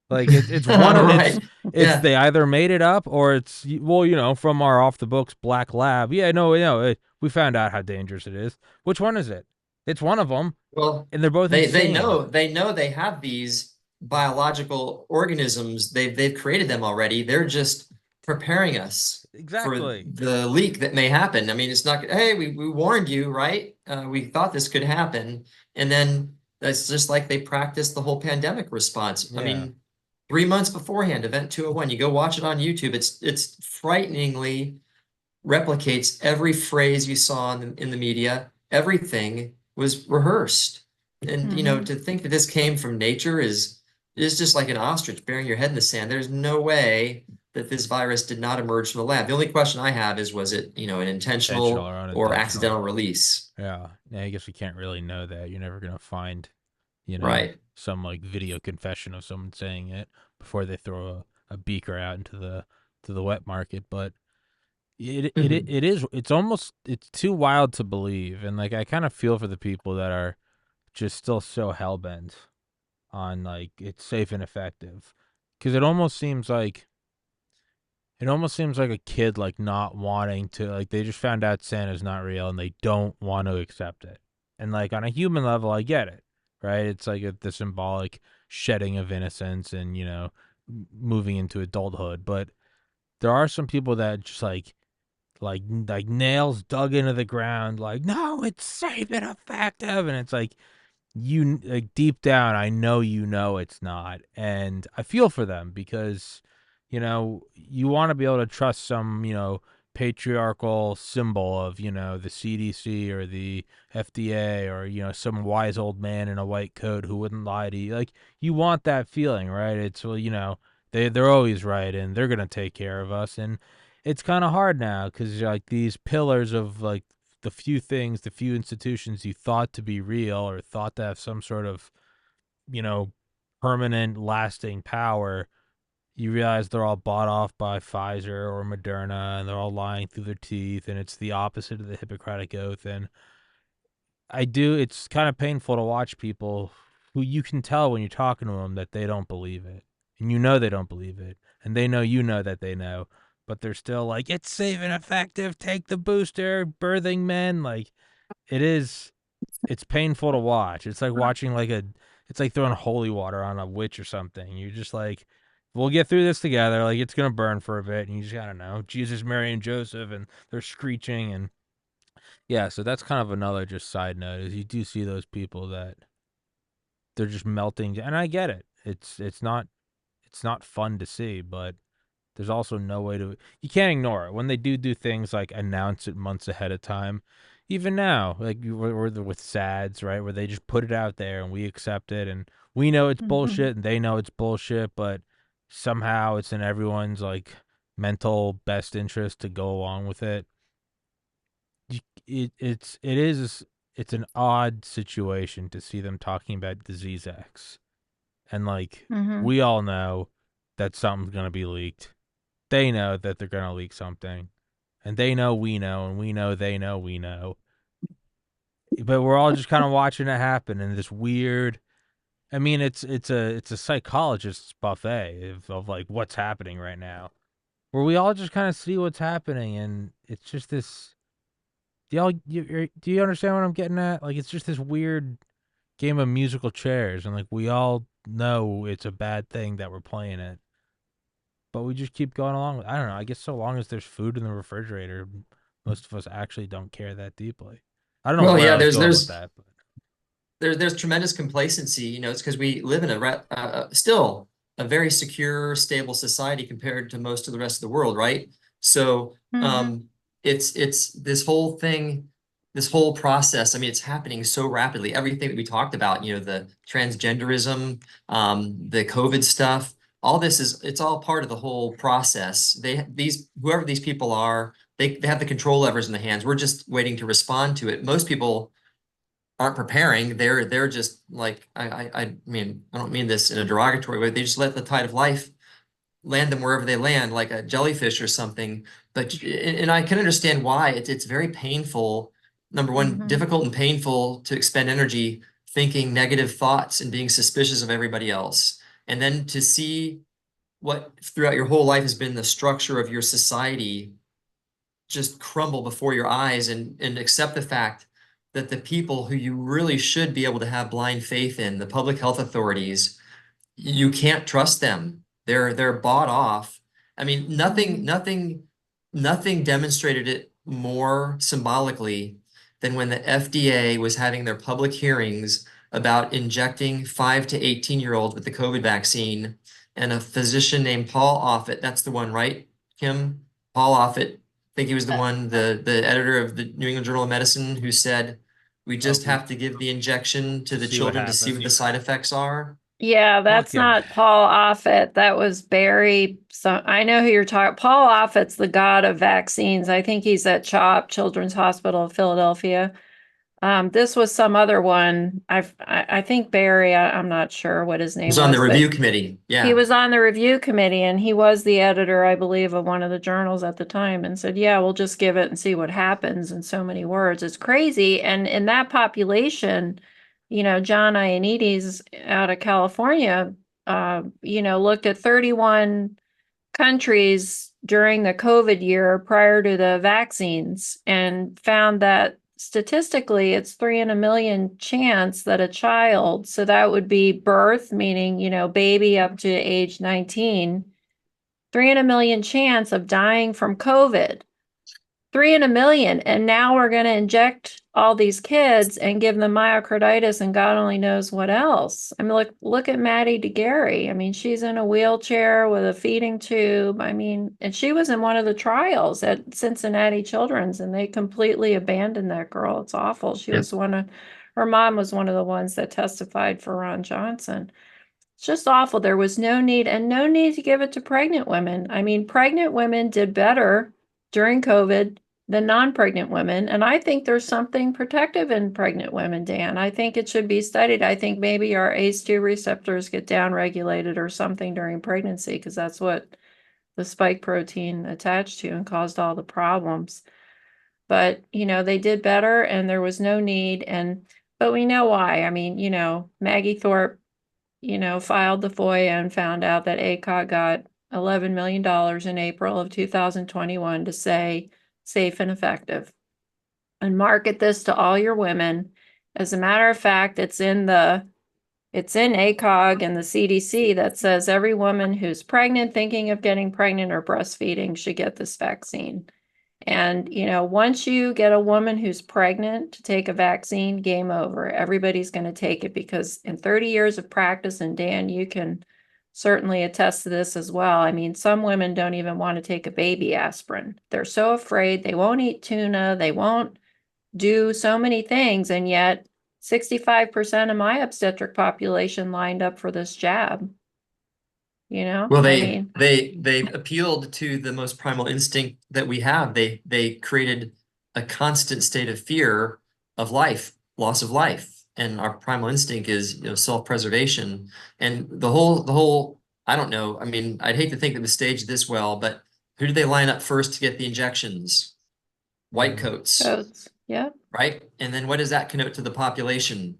S1: Like it's one of
S3: Right.
S1: it's
S3: Yeah.
S1: they either made it up or it's well, from our off the books black lab. Yeah, no, we found out how dangerous it is. Which one is it? It's one of them,
S3: Well,
S1: and they're both
S3: they
S1: insane.
S3: know they have these biological organisms. They've created them already. They're just preparing us for
S1: Exactly.
S3: the leak that may happen. I mean, it's not, hey, we warned you, right? We thought this could happen. And then that's just like they practiced the whole pandemic response. I
S1: Yeah.
S3: mean, 3 months beforehand, Event 201, you go watch it on YouTube. It's frighteningly replicates every phrase you saw in the media. Everything was rehearsed. And
S2: Mhm.
S3: to think that this came from nature is just like an ostrich burying your head in the sand. There's no way that this virus did not emerge from the lab. The only question I have is was it, an
S1: Intentional
S3: intentional
S1: or
S3: or
S1: unintentional.
S3: accidental release?
S1: Yeah. Yeah, I guess we can't really know that. You're never gonna find,
S3: Right.
S1: some like video confession of someone saying it before they throw a beaker out into the wet market. But
S3: Mhm.
S1: it's too wild to believe, and like I kind of feel for the people that are just still so hell bent on like it's safe and effective, because it almost seems like a kid like not wanting to, like they just found out Santa's not real and they don't want to accept it, and like on a human level I get it, right? It's like the symbolic shedding of innocence and moving into adulthood, but there are some people that just like nails dug into the ground, like, no, it's safe and effective, and it's like like deep down I know it's not, and I feel for them because you want to be able to trust some patriarchal symbol of the CDC or the FDA or some wise old man in a white coat who wouldn't lie to you. Like, you want that feeling, right? It's, well, they're always right and they're gonna take care of us, and it's kind of hard now because like these pillars of like the few institutions you thought to be real or thought to have some sort of, you know, permanent, lasting power, you realize they're all bought off by Pfizer or Moderna and they're all lying through their teeth, and it's the opposite of the Hippocratic Oath. And it's kind of painful to watch people who you can tell when you're talking to them that they don't believe it. And they don't believe it. And they know that they know. But they're still like, it's safe and effective. Take the booster, birthing men. Like, it's painful to watch. It's like watching it's like throwing holy water on a witch or something. You're just like, we'll get through this together. Like, it's gonna burn for a bit, and you just gotta know Jesus, Mary, and Joseph, and they're screeching, and yeah. So that's kind of another just side note is you do see those people that they're just melting, and I get it. It's not fun to see, but there's also no way to, you can't ignore it when they do things like announce it months ahead of time. Even now, like we're with SADS, right, where they just put it out there and we accept it and we know it's bullshit and they know it's bullshit, but somehow it's in everyone's like mental best interest to go along with it. It's an odd situation to see them talking about disease X, and like we all know that something's gonna be leaked. They know that they're gonna leak something, and they know we know, and we know they know we know. But we're all just kind of watching it happen in this weird. I mean, it's a psychologist's buffet of like what's happening right now, where we all just kind of see what's happening, and it's just this. Do you understand what I'm getting at? Like, it's just this weird game of musical chairs, and like we all know it's a bad thing that we're playing it, but we just keep going along. I don't know. I guess so long as there's food in the refrigerator, most of us actually don't care that deeply. I don't know
S3: Well,
S1: where
S3: yeah,
S1: I was going with that, but
S3: there's tremendous complacency. It's because we live in still a very secure, stable society compared to most of the rest of the world, right? So it's this whole thing, this whole process. I mean, it's happening so rapidly. Everything that we talked about, the transgenderism, the COVID stuff, all this it's all part of the whole process. Whoever these people are, they have the control levers in the hands. We're just waiting to respond to it. Most people aren't preparing. They're just like, I mean, I don't mean this in a derogatory way. They just let the tide of life land them wherever they land, like a jellyfish or something. And I can understand why it's very painful. Number one, difficult and painful to expend energy thinking negative thoughts and being suspicious of everybody else. And then to see what throughout your whole life has been the structure of your society just crumble before your eyes, and accept the fact that the people who you really should be able to have blind faith in, the public health authorities, you can't trust them. They're bought off. I mean, nothing demonstrated it more symbolically than when the FDA was having their public hearings about injecting 5 to 18-year-olds with the COVID vaccine, and a physician named Paul Offit, that's the one, right, Kim? Paul Offit, I think he was the one, the editor of the New England Journal of Medicine, who said, we just have to give the injection to the
S1: see what
S3: children to see what the
S1: happens.
S3: side effects are.
S2: Yeah, that's
S1: Fuck 'em.
S2: not Paul Offit. That was Barry. So I know who you're talking. Paul Offit's the god of vaccines. I think he's at CHOP, Children's Hospital of Philadelphia. This was some other one. I think Barry. I'm not sure what his
S3: He
S2: name
S3: was on the
S2: was, but
S3: review committee.
S2: he
S3: Yeah.
S2: was on the review committee, and he was the editor, I believe, of one of the journals at the time, and said, "Yeah, we'll just give it and see what happens." In so many words, it's crazy. And in that population, John Ioannidis out of California, looked at 31 countries during the COVID year prior to the vaccines and found that statistically it's 3 in a million chance that a child, so that would be birth, meaning, baby up to age 19, 3 in a million chance of dying from COVID. 3 in a million. And now we're going to inject all these kids and give them myocarditis and God only knows what else. I mean, look at Maddie DeGarry. I mean, she's in a wheelchair with a feeding tube. I mean, and she was in one of the trials at Cincinnati Children's, and they completely abandoned that girl. It's awful. Her mom was one of the ones that testified for Ron Johnson. It's just awful. There was no need to give it to pregnant women. I mean, pregnant women did better during COVID than non-pregnant women. And I think there's something protective in pregnant women, Dan. I think it should be studied. I think maybe our ACE2 receptors get downregulated or something during pregnancy, because that's what the spike protein attached to and caused all the problems. But, they did better and there was no need. But we know why. I mean, Maggie Thorpe, filed the FOIA and found out that ACOG got $11 million in April of 2021 to say safe and effective and market this to all your women. As a matter of fact, it's in the It's in ACOG and the CDC that says every woman who's pregnant, thinking of getting pregnant, or breastfeeding should get this vaccine. And, once you get a woman who's pregnant to take a vaccine, game over. Everybody's going to take it, because in 30 years of practice, and Dan, you can certainly attest to this as well. I mean, some women don't even want to take a baby aspirin. They're so afraid. They won't eat tuna. They won't do so many things. And yet 65% of my obstetric population lined up for this jab.
S3: Well,
S2: I
S3: they
S2: mean,
S3: they appealed to the most primal instinct that we have. They created a constant state of fear of life, loss of life, and our primal instinct is, self-preservation. And the whole I don't know. I mean, I'd hate to think it was staged this well, but who did they line up first to get the injections? White coats,
S2: coats. Yeah.
S3: right? And then what does that connote to the population?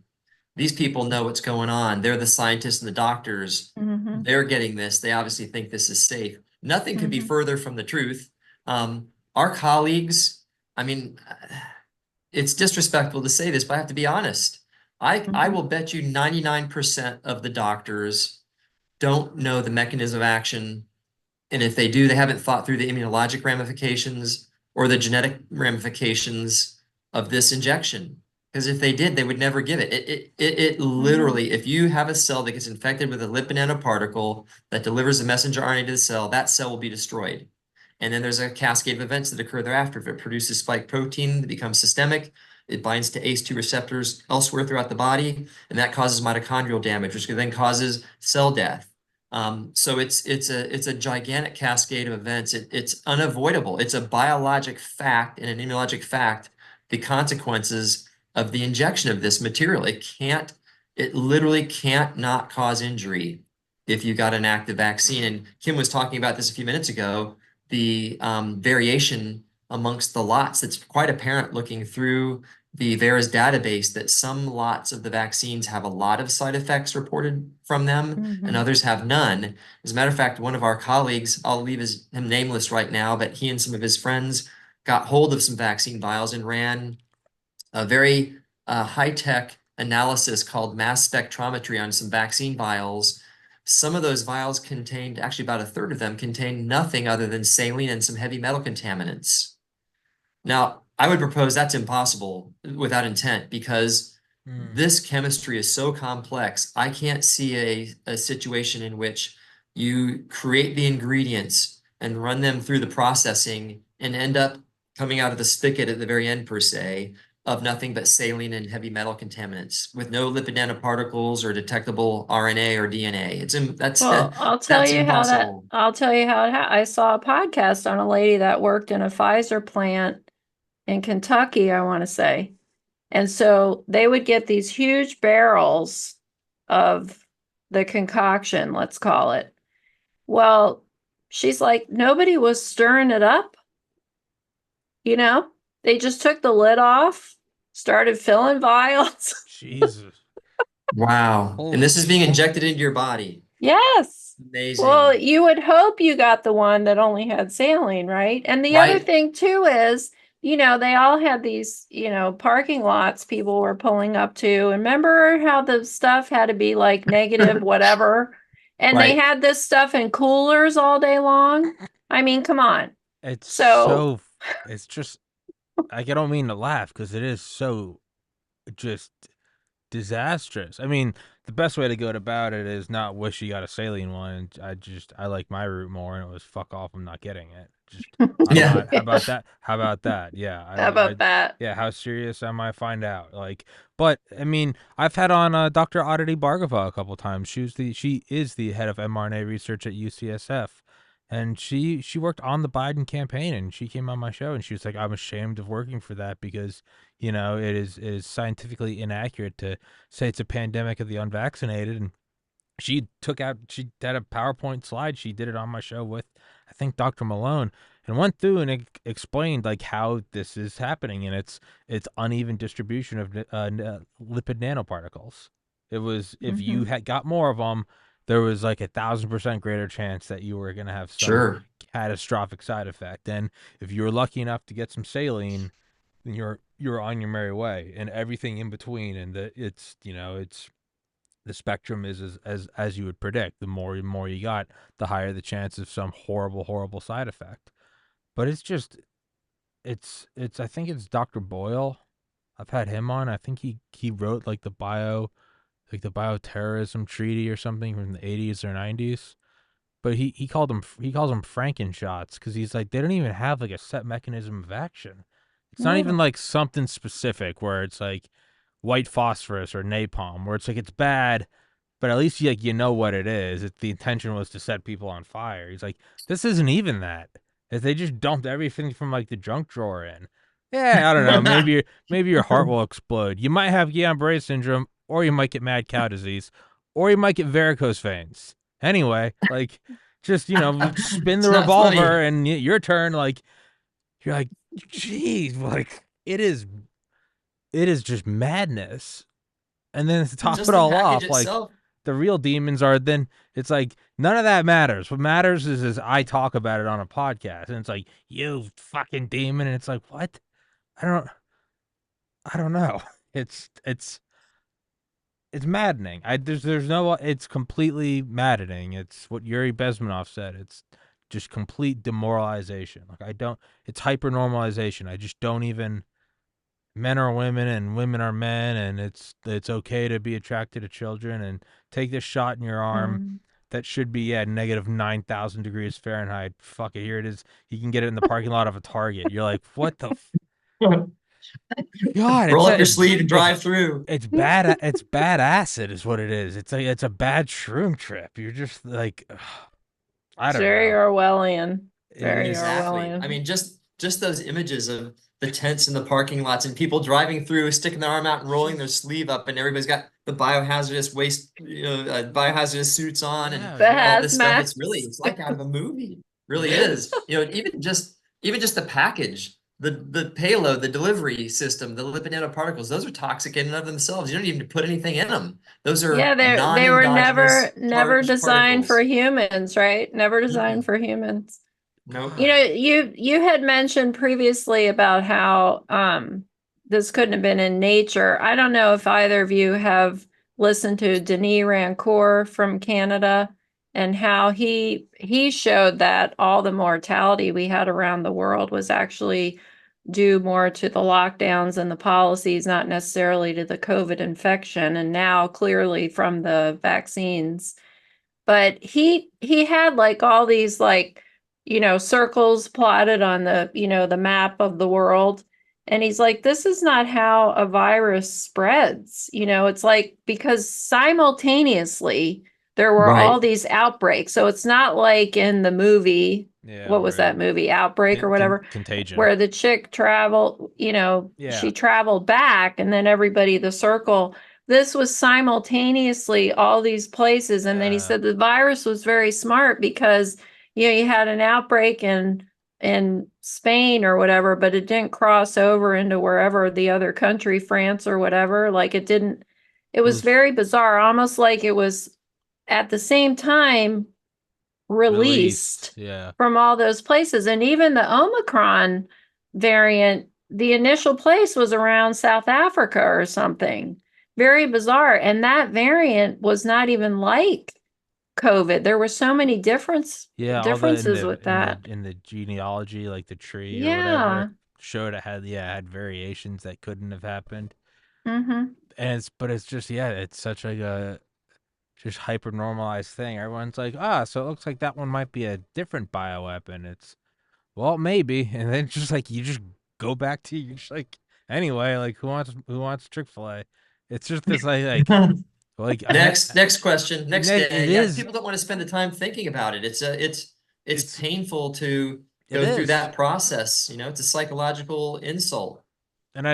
S3: These people know what's going on. They're the scientists and the doctors.
S2: Mm-hmm.
S3: They're getting this. They obviously think this is safe. Nothing could be further from the truth. Our colleagues, I mean, it's disrespectful to say this, but I have to be honest. I will bet you 99% of the doctors don't know the mechanism of action. And if they do, they haven't thought through the immunologic ramifications or the genetic ramifications of this injection. Because if they did, they would never give it. It literally, if you have a cell that gets infected with a lipid nanoparticle that delivers a messenger RNA to the cell, that cell will be destroyed. And then there's a cascade of events that occur thereafter. If it produces spike protein that becomes systemic, it binds to ACE2 receptors elsewhere throughout the body, and that causes mitochondrial damage, which then causes cell death. So it's a gigantic cascade of events. It's unavoidable. It's a biologic fact and an immunologic fact, the consequences of the injection of this material. It literally can't not cause injury if you got an active vaccine. And Kim was talking about this a few minutes ago, the variation amongst the lots. It's quite apparent looking through the VAERS database that some lots of the vaccines have a lot of side effects reported from them, and others have none. As a matter of fact, one of our colleagues, I'll leave him nameless right now, but he and some of his friends got hold of some vaccine vials and ran a very high-tech analysis called mass spectrometry on some vaccine vials. Some of those vials contained, actually about a third of them, contained nothing other than saline and some heavy metal contaminants. Now, I would propose that's impossible without intent, because this chemistry is so complex. I can't see a situation in which you create the ingredients and run them through the processing and end up coming out of the spigot at the very end, per se, of nothing but saline and heavy metal contaminants with no lipid nanoparticles or detectable RNA or DNA.
S2: I'll tell you
S3: impossible.
S2: I saw a podcast on a lady that worked in a Pfizer plant in Kentucky, I want to say. And so they would get these huge barrels of the concoction, let's call it. Well, she's like, nobody was stirring it up. They just took the lid off, started filling vials.
S1: Jesus.
S3: Wow. And this is being injected into your body.
S2: Yes.
S3: Amazing.
S2: Well, you would hope you got the one that only had saline, right? And the other thing too is, they all had these, parking lots people were pulling up to. And remember how the stuff had to be like negative, whatever. And they had this stuff in coolers all day long. I mean, come on.
S1: It's just, I don't mean to laugh, because it is so just disastrous. I mean, the best way to go about it is not wish you got a saline one. I like my route more, and it was fuck off, I'm not getting it. Just
S3: Yeah.
S1: How about that? How about that? Yeah.
S2: How about that?
S1: Yeah. How serious am I? Find out. But I mean, I've had on Dr. Aditi Bhargava a couple times. She is the head of mRNA research at UCSF. And she worked on the Biden campaign, and she came on my show and she was like, I'm ashamed of working for that, because, it is scientifically inaccurate to say it's a pandemic of the unvaccinated. And she had a PowerPoint slide. She did it on my show with, I think, Dr. Malone, and went through and explained how this is happening, and it's uneven distribution of lipid nanoparticles. It was, if you had got more of them, there was like 1,000% greater chance that you were going to have some catastrophic side effect. And if you were lucky enough to get some saline, then you're on your merry way, and everything in between. And it's the spectrum is as you would predict. The more you got, the higher the chance of some horrible side effect. But it's just it's I think it's Dr. Boyle. I've had him on. I think he wrote like the bioterrorism treaty or something from the 80s or 90s. But he calls them Frankenshots because he's like they don't even have like a set mechanism of action. It's not even like something specific where it's like white phosphorus or napalm where it's like it's bad, but at least you know what it is. The intention was to set people on fire. He's like, this isn't even that. If they just dumped everything from like the junk drawer in, yeah, I don't know. Maybe your heart will explode. You might have Guillain-Barré syndrome, or you might get mad cow disease, or you might get varicose veins. Anyway, like just spin the
S3: It's not funny.
S1: revolver and your turn. Like you're like, geez, like it is just madness. And then to top
S3: Just
S1: it
S3: the
S1: all
S3: package
S1: off, like
S3: itself.
S1: the real demons are then it's like none of that matters. What matters is I talk about it on a podcast, and it's like you fucking demon, and it's like what? I don't know. It's maddening. There's no it's completely maddening. It's what Yuri Bezmenov said. It's just complete demoralization. Like it's hyper normalization. I just don't even men are women and women are men, and it's okay to be attracted to children, and take this shot in your arm that should be at negative 9,000 degrees Fahrenheit. Fuck it, here it is. You can get it in the parking lot of a Target. You're like, what the God?
S3: Roll up your sleeve and drive through.
S1: It's bad. It's bad acid, is what it is. It's a bad shroom trip. You're just like, I
S2: It's
S1: don't
S2: very
S1: know.
S2: Orwellian. Very
S3: Exactly.
S2: Orwellian.
S3: I mean, just those images of the tents in the parking lots and people driving through, sticking their arm out and rolling their sleeve up, and everybody's got the biohazardous waste, biohazardous suits on and
S1: Yeah,
S2: The
S3: all this stuff. It's
S2: hazmat.
S3: like out of a movie. It really
S1: It
S3: is.
S1: is.
S3: Even just the package, the payload, the delivery system, the lipid nanoparticles, those are toxic in and of themselves. You don't even put anything in them. Those
S2: Yeah,
S3: are
S2: they were
S3: non-endogenous
S2: never
S3: charged
S2: designed for
S3: particles.
S2: humans, right? Never designed
S3: Mm-mm.
S2: for humans.
S3: Nope.
S2: You had mentioned previously about how this couldn't have been in nature. I don't know if either of you have listened to Denis Rancourt from Canada and how he showed that all the mortality we had around the world was actually due more to the lockdowns and the policies, not necessarily to the COVID infection, and now clearly from the vaccines. But he had like all these like circles plotted on the map of the world, and he's like, this is not how a virus spreads. It's like, because simultaneously there were all
S3: Right.
S2: these outbreaks, so it's not like in the movie,
S1: Yeah,
S2: what was that movie, Outbreak or whatever,
S1: Contagion.
S2: where the chick traveled,
S1: Yeah.
S2: she traveled back, and then everybody, the circle, this was simultaneously all these places. And then he said the virus was very smart because you had an outbreak in Spain or whatever, but it didn't cross over into wherever the other country, France or whatever. Like it didn't. It was very bizarre, almost like it was at the same time released
S1: Yeah.
S2: from all those places. And even the Omicron variant, the initial place was around South Africa or something. Very bizarre. And that variant was not even like COVID. There were so many
S1: Yeah, all the
S2: differences with that.
S1: in the genealogy, like the tree or
S2: Yeah.
S1: whatever, showed it had variations that couldn't have happened.
S2: Mm-hmm.
S1: And it's just it's such like a just hyper normalized thing. Everyone's like, so it looks like that one might be a different bioweapon. It's well, maybe, and then just like you just go back to you're just like anyway, like who wants Chick-fil-A? It's just this like
S3: Next question. Next
S1: it
S3: day. Yeah,
S1: is
S3: people don't want to spend the time thinking about it. It's
S1: it's
S3: painful to
S1: it
S3: go through
S1: is.
S3: that process. It's a psychological insult.
S1: And I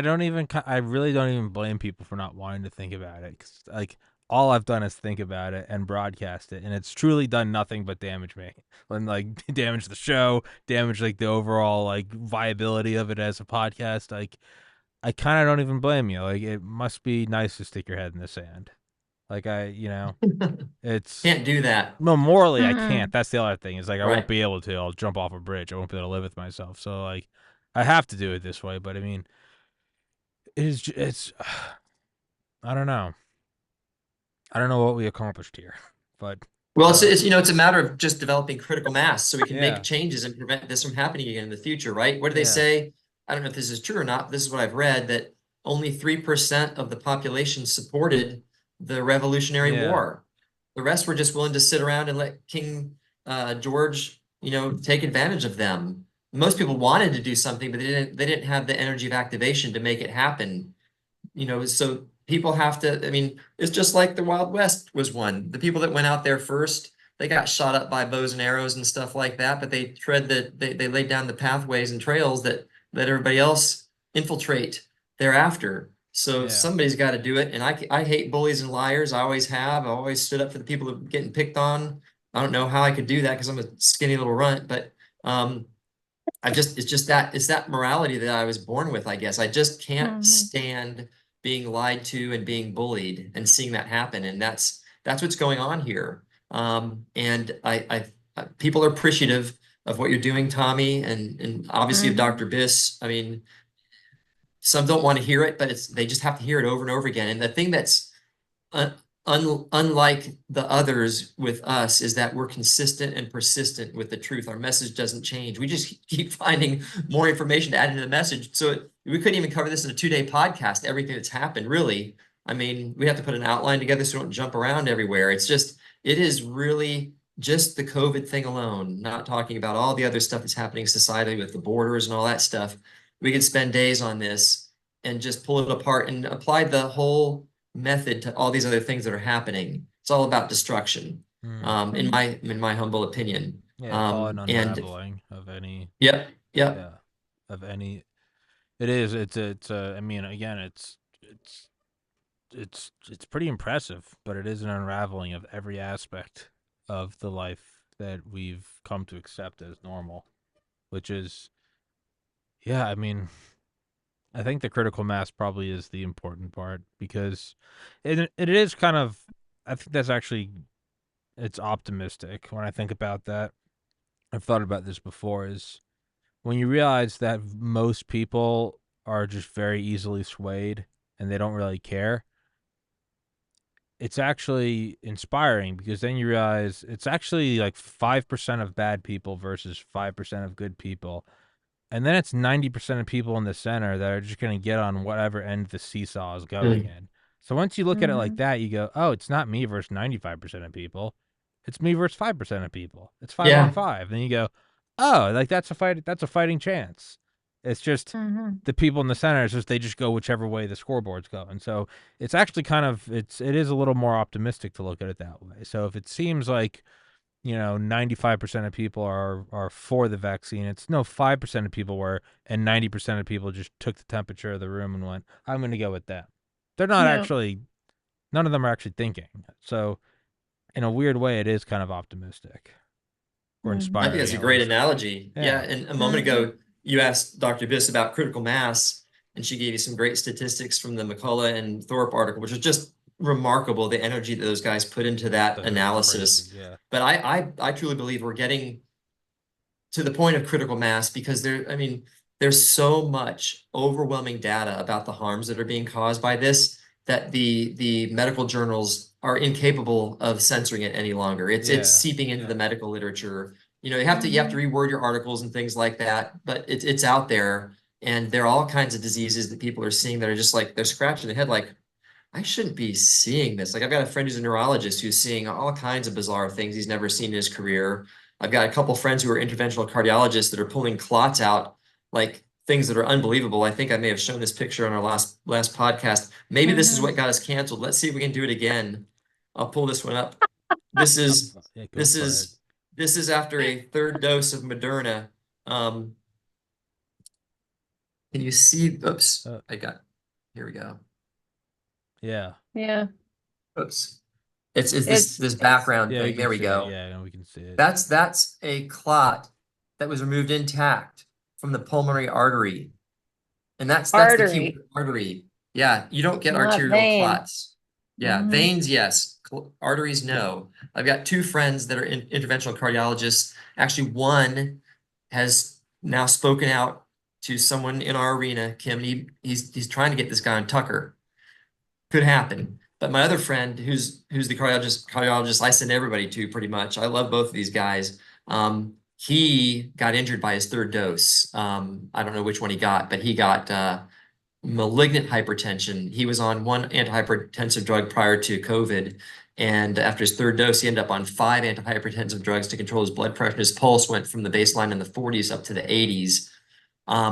S1: really don't even blame people for not wanting to think about it. 'Cause, like, all I've done is think about it and broadcast it, and it's truly done nothing but damage me. And like damage the show, damage like the overall like viability of it as a podcast. Like, I kind of don't even blame you. Like, it must be nice to stick your head in the sand. Like it's
S3: Can't do that.
S1: no morally I
S2: Mm-hmm.
S1: can't. That's the other thing. Is like I won't
S3: Right.
S1: be able to. I'll jump off a bridge. I won't be able to live with myself. So like, I have to do it this way. But I mean, it's I don't know. I don't know what we accomplished here, but
S3: Well, it's it's a matter of just developing critical mass so we can make
S1: yeah,
S3: changes and prevent this from happening again in the future, right? What do they
S1: yeah,
S3: say? I don't know if this is true or not, but this is what I've read, that only 3% of the population supported the Revolutionary
S1: yeah,
S3: War. The rest were just willing to sit around and let King George, take advantage of them. Most people wanted to do something, but they didn't have the energy of activation to make it happen. So people have to, I mean, it's just like the Wild West was one. The people that went out there first, they got shot up by bows and arrows and stuff like that, but they laid down the pathways and trails that let everybody else infiltrate thereafter. So
S1: yeah.
S3: somebody's got to do it. And I hate bullies and liars. I always have. I always stood up for the people that are getting picked on. I don't know how I could do that because I'm a skinny little runt, but um, it's that morality that I was born with, I guess. I just can't stand being lied to and being bullied and seeing that happen. And that's what's going on here. And people are appreciative of what you're doing, Tommy, and obviously of Dr. Biss. I mean, some don't want to hear it, but they just have to hear it over and over again. And the thing that's un unlike the others with us is that we're consistent and persistent with the truth. Our message doesn't change. We just keep finding more information to add into the message. So we couldn't even cover this in a 2-day podcast, everything that's happened, really. I mean, we have to put an outline together so we don't jump around everywhere. It is really just the COVID thing alone, not talking about all the other stuff that's happening societally with the borders and all that stuff. We could spend days on this and just pull it apart and apply the whole method to all these other things that are happening. It's all about destruction, in my humble opinion.
S1: Yeah, call it an
S3: And
S1: unraveling of any,
S3: yep, yep,
S1: yeah, of any. It is. I mean, again, it's pretty impressive, but it is an unraveling of every aspect of the life that we've come to accept as normal, which is, yeah. I mean, I think the critical mass probably is the important part because it is kind of. I think that's actually it's optimistic when I think about that. I've thought about this before. Is when you realize that most people are just very easily swayed and they don't really care, it's actually inspiring because then you realize it's actually like 5% of bad people versus 5% of good people. And then it's 90% of people in the center that are just going to get on whatever end the seesaw is going in. So once you look at it like that, you go, oh, it's not me versus 95% of people. It's me versus 5% of people. It's 5 on
S3: yeah,
S1: 5. Then you go, oh, like that's a fighting chance. It's just the people in the center, it's just they just go whichever way the scoreboards go. And so it's actually kind of it is a little more optimistic to look at it that way. So if it seems like 95% of people are for the vaccine, it's no 5% of people were, and 90% of people just took the temperature of the room and went, I'm going to go with that. They're not
S2: No.
S1: actually, none of them are actually thinking. So in a weird way, it is kind of optimistic or
S3: I think
S1: inspiring
S3: that's a
S1: at
S3: great
S1: least.
S3: analogy. Yeah,
S1: Yeah.
S3: and a moment ago, you asked Dr. Biss about critical mass, and she gave you some great statistics from the McCullough and Thorpe article, which was just remarkable, the energy that those guys put into that
S1: It's crazy.
S3: analysis.
S1: Yeah.
S3: But I truly believe we're getting to the point of critical mass because I mean, there's so much overwhelming data about the harms that are being caused by this that the medical journals are incapable of censoring it any longer. It's
S1: Yeah.
S3: seeping into the medical literature. You have to reword your articles and things like that, but it's out there, and there are all kinds of diseases that people are seeing that are just like they're scratching their head like, I shouldn't be seeing this. Like I've got a friend who's a neurologist who's seeing all kinds of bizarre things he's never seen in his career. I've got a couple friends who are interventional cardiologists that are pulling clots out, like things that are unbelievable. I think I may have shown this picture on our last podcast. Maybe this is what got us canceled. Let's see if we can do it again. I'll pull this one up. This is
S1: Yeah, go
S3: this
S1: for it.
S3: is this is after a third dose of Moderna. Um, can you see? Oops, here we go.
S1: Yeah.
S2: Yeah.
S3: Oops. It's this
S2: It's
S3: this background
S1: Yeah, we
S3: thing.
S1: can
S3: There we
S1: see it.
S3: go.
S1: Yeah, we can see it.
S3: That's a clot that was removed intact from the pulmonary artery. And that's the key
S2: artery,
S3: word, artery. Yeah, you don't get
S2: not
S3: arterial
S2: vein.
S3: clots. Yeah, veins, yes. Arteries, no. I've got two friends that are interventional cardiologists. Actually, one has now spoken out to someone in our arena, Kim. He's trying to get this guy on Tucker. Could happen. But my other friend, who's the cardiologist I send everybody to pretty much. I love both of these guys. He got injured by his third dose. I don't know which one he got, but he got malignant hypertension. He was on one antihypertensive drug prior to COVID. And after his third dose, he ended up on 5 antihypertensive drugs to control his blood pressure. His pulse went from the baseline in the 40s up to the 80s.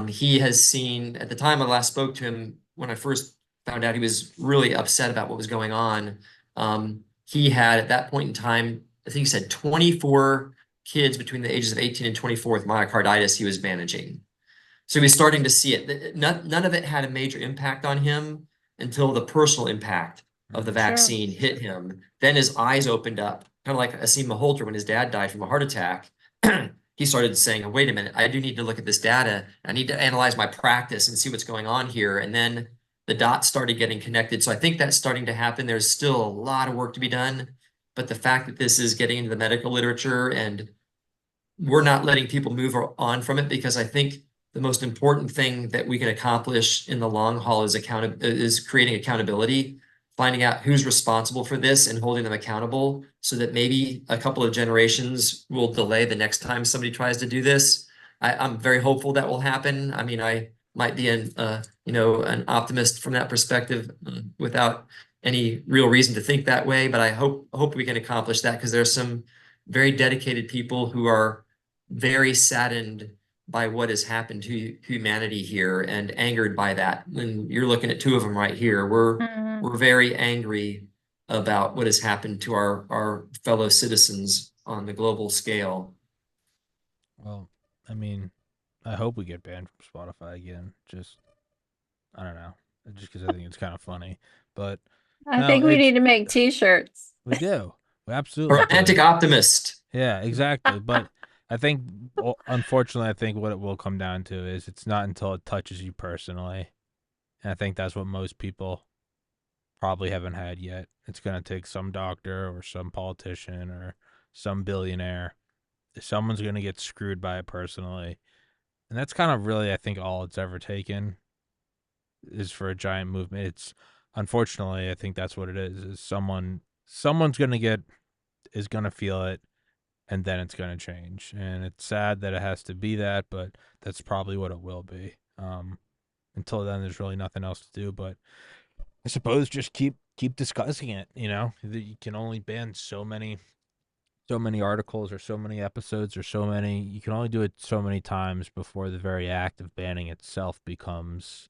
S3: He has seen, at the time I last spoke to him, when I first found out he was really upset about what was going on, he had, at that point in time, I think he said 24 kids between the ages of 18 and 24 with myocarditis he was managing. So he's starting to see it. None of it had a major impact on him until the personal impact of the vaccine hit him. Then his eyes opened up, kind of like Asim Malhotra when his dad died from a heart attack. He started saying, wait a minute, I do need to look at this data. I need to analyze my practice and see what's going on here. And then the dots started getting connected. So I think that's starting to happen. There's still a lot of work to be done. But the fact that this is getting into the medical literature and we're not letting people move on from it, because I think the most important thing that we can accomplish in the long haul is creating accountability, finding out who's responsible for this and holding them accountable so that maybe a couple of generations will delay the next time somebody tries to do this. I'm very hopeful that will happen. I mean, I might be an optimist from that perspective without any real reason to think that way, but I hope we can accomplish that, because there's some very dedicated people who are very saddened by what has happened to humanity here and angered by that. And you're looking at two of them right here. We're very angry about what has happened to our fellow citizens on the global scale.
S1: Well, I mean, I hope we get banned from Spotify again. Just, I don't know, just because I think it's kind of funny. But
S2: I think we need to make T-shirts.
S1: We do. We absolutely.
S3: Romantic optimist.
S1: Yeah, exactly. But I think, unfortunately, I think what it will come down to is it's not until it touches you personally. And I think that's what most people probably haven't had yet. It's going to take some doctor or some politician or some billionaire. Someone's going to get screwed by it personally. And that's kind of really, I think, all it's ever taken is for a giant movement. It's, unfortunately, I think that's what it is someone's going to feel it, and then it's going to change. And it's sad that it has to be that, but that's probably what it will be. Until then, there's really nothing else to do, but I suppose just keep discussing it. You can only ban so many articles or so many episodes or you can only do it so many times before the very act of banning itself becomes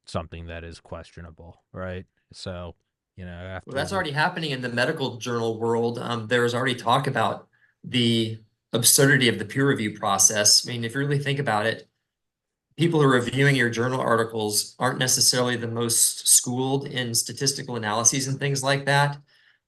S1: something that is questionable, right? So,
S3: well, that's already happening in the medical journal world. There was already talk about the absurdity of the peer review process. I mean, if you really think about it, people who are reviewing your journal articles aren't necessarily the most schooled in statistical analyses and things like that.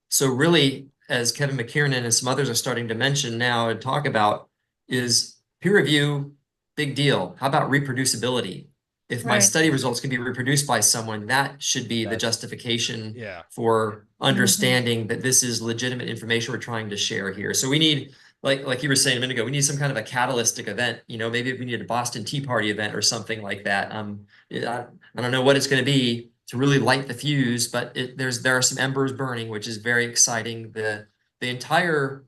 S3: So really, as Kevin McKiernan and some others are starting to mention now and talk about, is peer review, big deal. How about reproducibility? If my study results can be reproduced by someone, that should be the justification for understanding that this is legitimate information we're trying to share here. So we need, like you were saying a minute ago, we need some kind of a catalytic event. Maybe we need a Boston Tea Party event or something like that. I don't know what it's going to be to really light the fuse, but there are some embers burning, which is very exciting. The entire,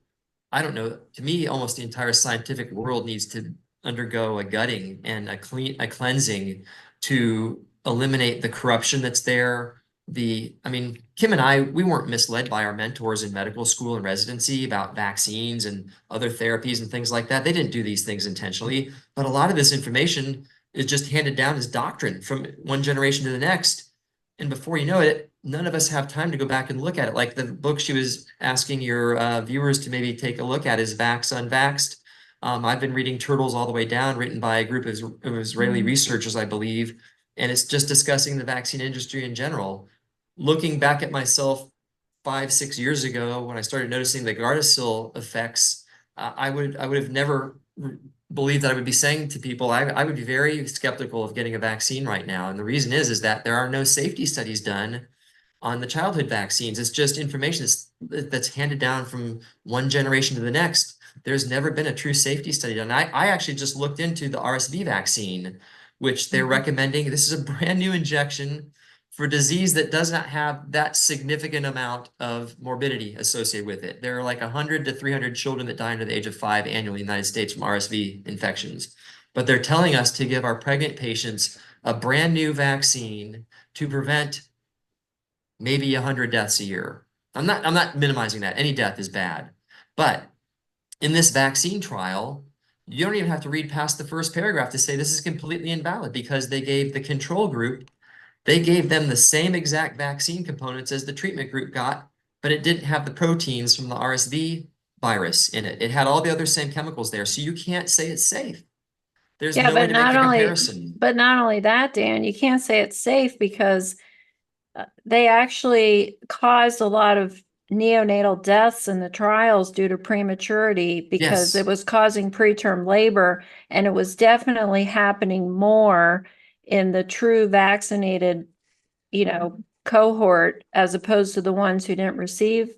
S3: I don't know, to me, almost the entire scientific world needs to undergo a gutting and a cleansing to eliminate the corruption that's there. Kim and I, we weren't misled by our mentors in medical school and residency about vaccines and other therapies and things like that. They didn't do these things intentionally, but a lot of this information is just handed down as doctrine from one generation to the next. And before you know it, none of us have time to go back and look at it. Like the book she was asking your viewers to maybe take a look at is Vax Unvaxxed. I've been reading Turtles All the Way Down, written by a group of Israeli researchers, I believe, and it's just discussing the vaccine industry in general. Looking back at myself 5-6 years ago when I started noticing the Gardasil effects, I would have never believed that I would be saying to people, I would be very skeptical of getting a vaccine right now. And the reason is that there are no safety studies done on the childhood vaccines. It's just information that's handed down from one generation to the next. There's never been a true safety study done. I actually just looked into the RSV vaccine, which they're recommending. This is a brand new injection for disease that does not have that significant amount of morbidity associated with it. There are like 100 to 300 children that die under the age of 5 annually in the United States from RSV infections. But they're telling us to give our pregnant patients a brand new vaccine to prevent maybe 100 deaths a year. I'm not minimizing that. Any death is bad. But in this vaccine trial, you don't even have to read past the first paragraph to say this is completely invalid, because they gave the control group, they gave them the same exact vaccine components as the treatment group got, but it didn't have the proteins from the RSV virus in it. It had all the other same chemicals there. So you can't say it's safe. There's
S2: Yeah,
S3: no way
S2: but
S3: to make
S2: not
S3: a
S2: only,
S3: comparison.
S2: but not only that, Dan, you can't say it's safe because they actually caused a lot of neonatal deaths in the trials due to prematurity because
S3: Yes.
S2: it was causing preterm labor, and it was definitely happening more in the true vaccinated, cohort as opposed to the ones who didn't receive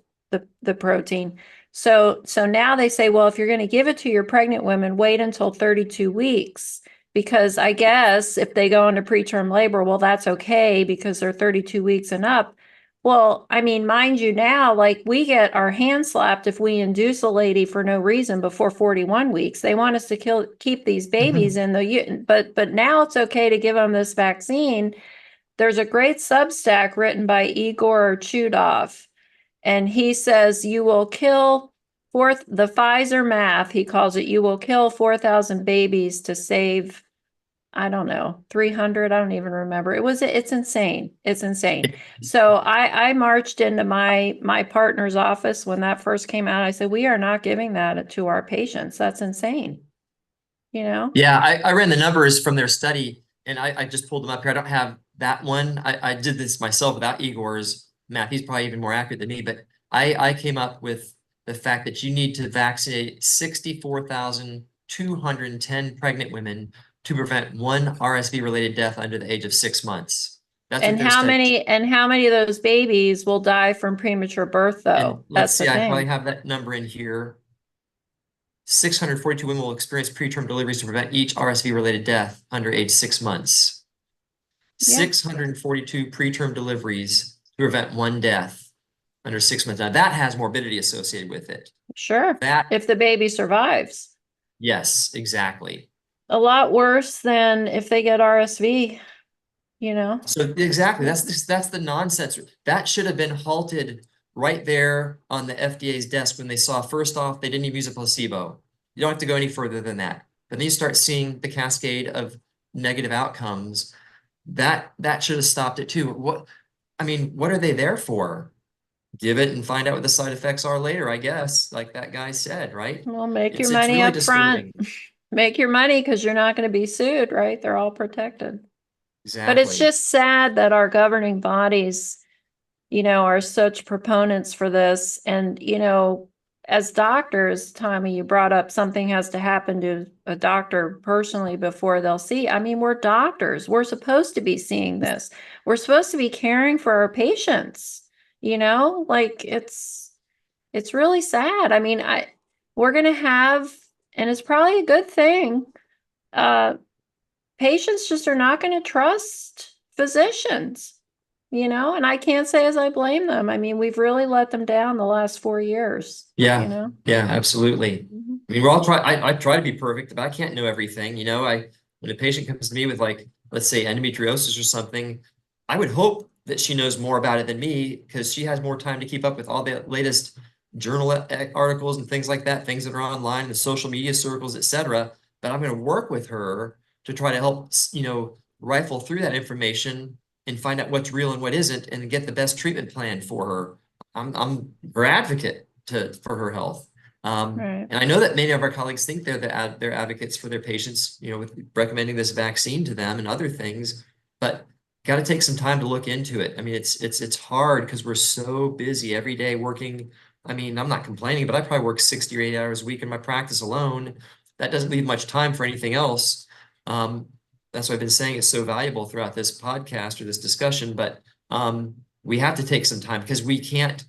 S2: the protein. So now they say, well, if you're going to give it to your pregnant women, wait until 32 weeks. Because I guess if they go into preterm labor, well, that's okay because they're 32 weeks and up. Well, I mean, mind you now, like we get our hand slapped if we induce a lady for no reason before 41 weeks. They want us to keep these babies in the, but now it's okay to give them this vaccine. There's a great Substack written by Igor Chudov, and he says you will kill the Pfizer math, he calls it, you will kill 4,000 babies to save, I don't know, 300, I don't even remember. It's insane. It's insane. So I marched into my partner's office when that first came out. I said, we are not giving that to our patients. That's insane.
S3: Yeah, I ran the numbers from their study, and I just pulled them up here. I don't have that one. I did this myself without Igor's math. He's probably even more accurate than me, but I came up with the fact that you need to vaccinate 64,210 pregnant women to prevent one RSV-related death under the age of 6 months. That's what
S2: And
S3: their
S2: how
S3: study.
S2: many of those babies will die from premature birth,
S3: And
S2: though?
S3: let's
S2: That's the
S3: see, I probably
S2: thing.
S3: have that number in here. 642 women will experience preterm deliveries to prevent each RSV-related death under age 6 months.
S2: Yeah.
S3: 642 preterm deliveries to prevent one death under 6 months. Now that has morbidity associated with it.
S2: Sure.
S3: That,
S2: If the baby survives.
S3: yes, exactly.
S2: A lot worse than if they get RSV,
S3: So exactly, that's the nonsense. That should have been halted right there on the FDA's desk when they saw, first off, they didn't even use a placebo. You don't have to go any further than that. But then you start seeing the cascade of negative outcomes. That should have stopped it too. What are they there for? Give it and find out what the side effects are later, I guess, like that guy said, right?
S2: Well, make your
S3: It's
S2: money
S3: really
S2: up front.
S3: disturbing.
S2: Make your money because you're not going to be sued, right? They're all protected. But it's
S3: Exactly.
S2: just sad that our governing bodies, are such proponents for this. And, as doctors, Tommy, you brought up something has to happen to a doctor personally before they'll see. I mean, we're doctors. We're supposed to be seeing this. We're supposed to be caring for our patients, like it's really sad. I mean, we're going to have, and it's probably a good thing, patients just are not going to trust physicians, and I can't say as I blame them. I mean, we've really let them down the last 4 years,
S3: Yeah, yeah, absolutely.
S2: Mhm.
S3: I mean, we're all I try to be perfect, but I can't know everything. When a patient comes to me with, like, let's say endometriosis or something, I would hope that she knows more about it than me because she has more time to keep up with all the latest journal articles and things like that, things that are online, the social media circles, etc. But I'm going to work with her to try to help, rifle through that information and find out what's real and what isn't, and get the best treatment plan for her. I'm her advocate for her health.
S2: Right.
S3: And I know that many of our colleagues think they're advocates for their patients, with recommending this vaccine to them and other things, but got to take some time to look into it. I mean, it's hard because we're so busy every day working. I mean, I'm not complaining, but I probably work 60 or 80 hours a week in my practice alone. That doesn't leave much time for anything else. That's why I've been saying it's so valuable throughout this podcast or this discussion, but we have to take some time because we can't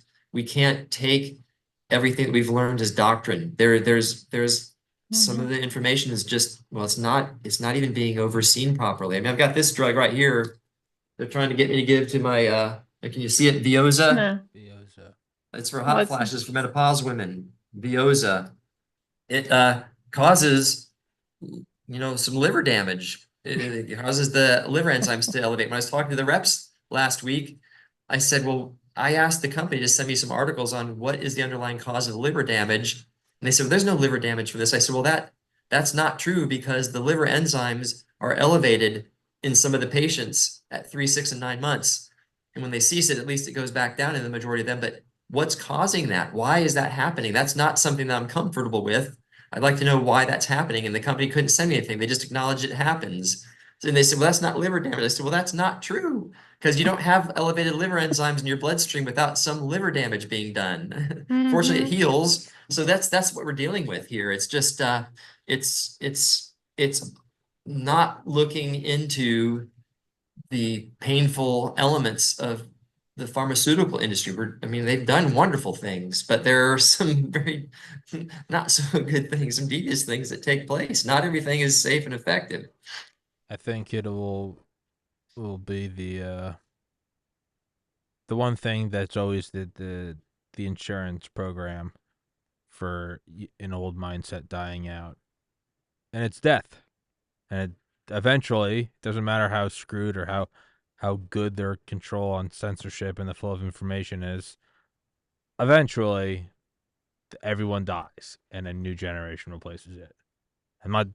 S3: take everything that we've learned as doctrine. There's some of the information is just, well, it's not even being overseen properly. I mean, I've got this drug right here. They're trying to get me to give to my can you see it? Vioza.
S2: No.
S3: It's for hot
S2: What's-
S3: flashes for menopausal women. Vioza. It causes some liver damage. It causes the liver enzymes to elevate. When I was talking to the reps last week, I said, well, I asked the company to send me some articles on what is the underlying cause of liver damage. And they said, well, there's no liver damage for this. I said, well, that's not true because the liver enzymes are elevated in some of the patients at 3, 6, and 9 months. And when they cease it, at least it goes back down in the majority of them. But what's causing that? Why is that happening? That's not something that I'm comfortable with. I'd like to know why that's happening. And the company couldn't send me anything. They just acknowledged it happens. And they said, well, that's not liver damage. I said, well, that's not true because you don't have elevated liver enzymes in your bloodstream without some liver damage being done. Fortunately, it heals. So that's what we're dealing with here. It's just it's not looking into the painful elements of the pharmaceutical industry. I mean, they've done wonderful things, but there are some very not so good things, some devious things that take place. Not everything is safe and effective.
S1: I think it will be the one thing that's always the insurance program for an old mindset dying out, and it's death. And eventually, it doesn't matter how screwed or how good their control on censorship and the flow of information is. Eventually, everyone dies, and a new generation replaces it. I'm not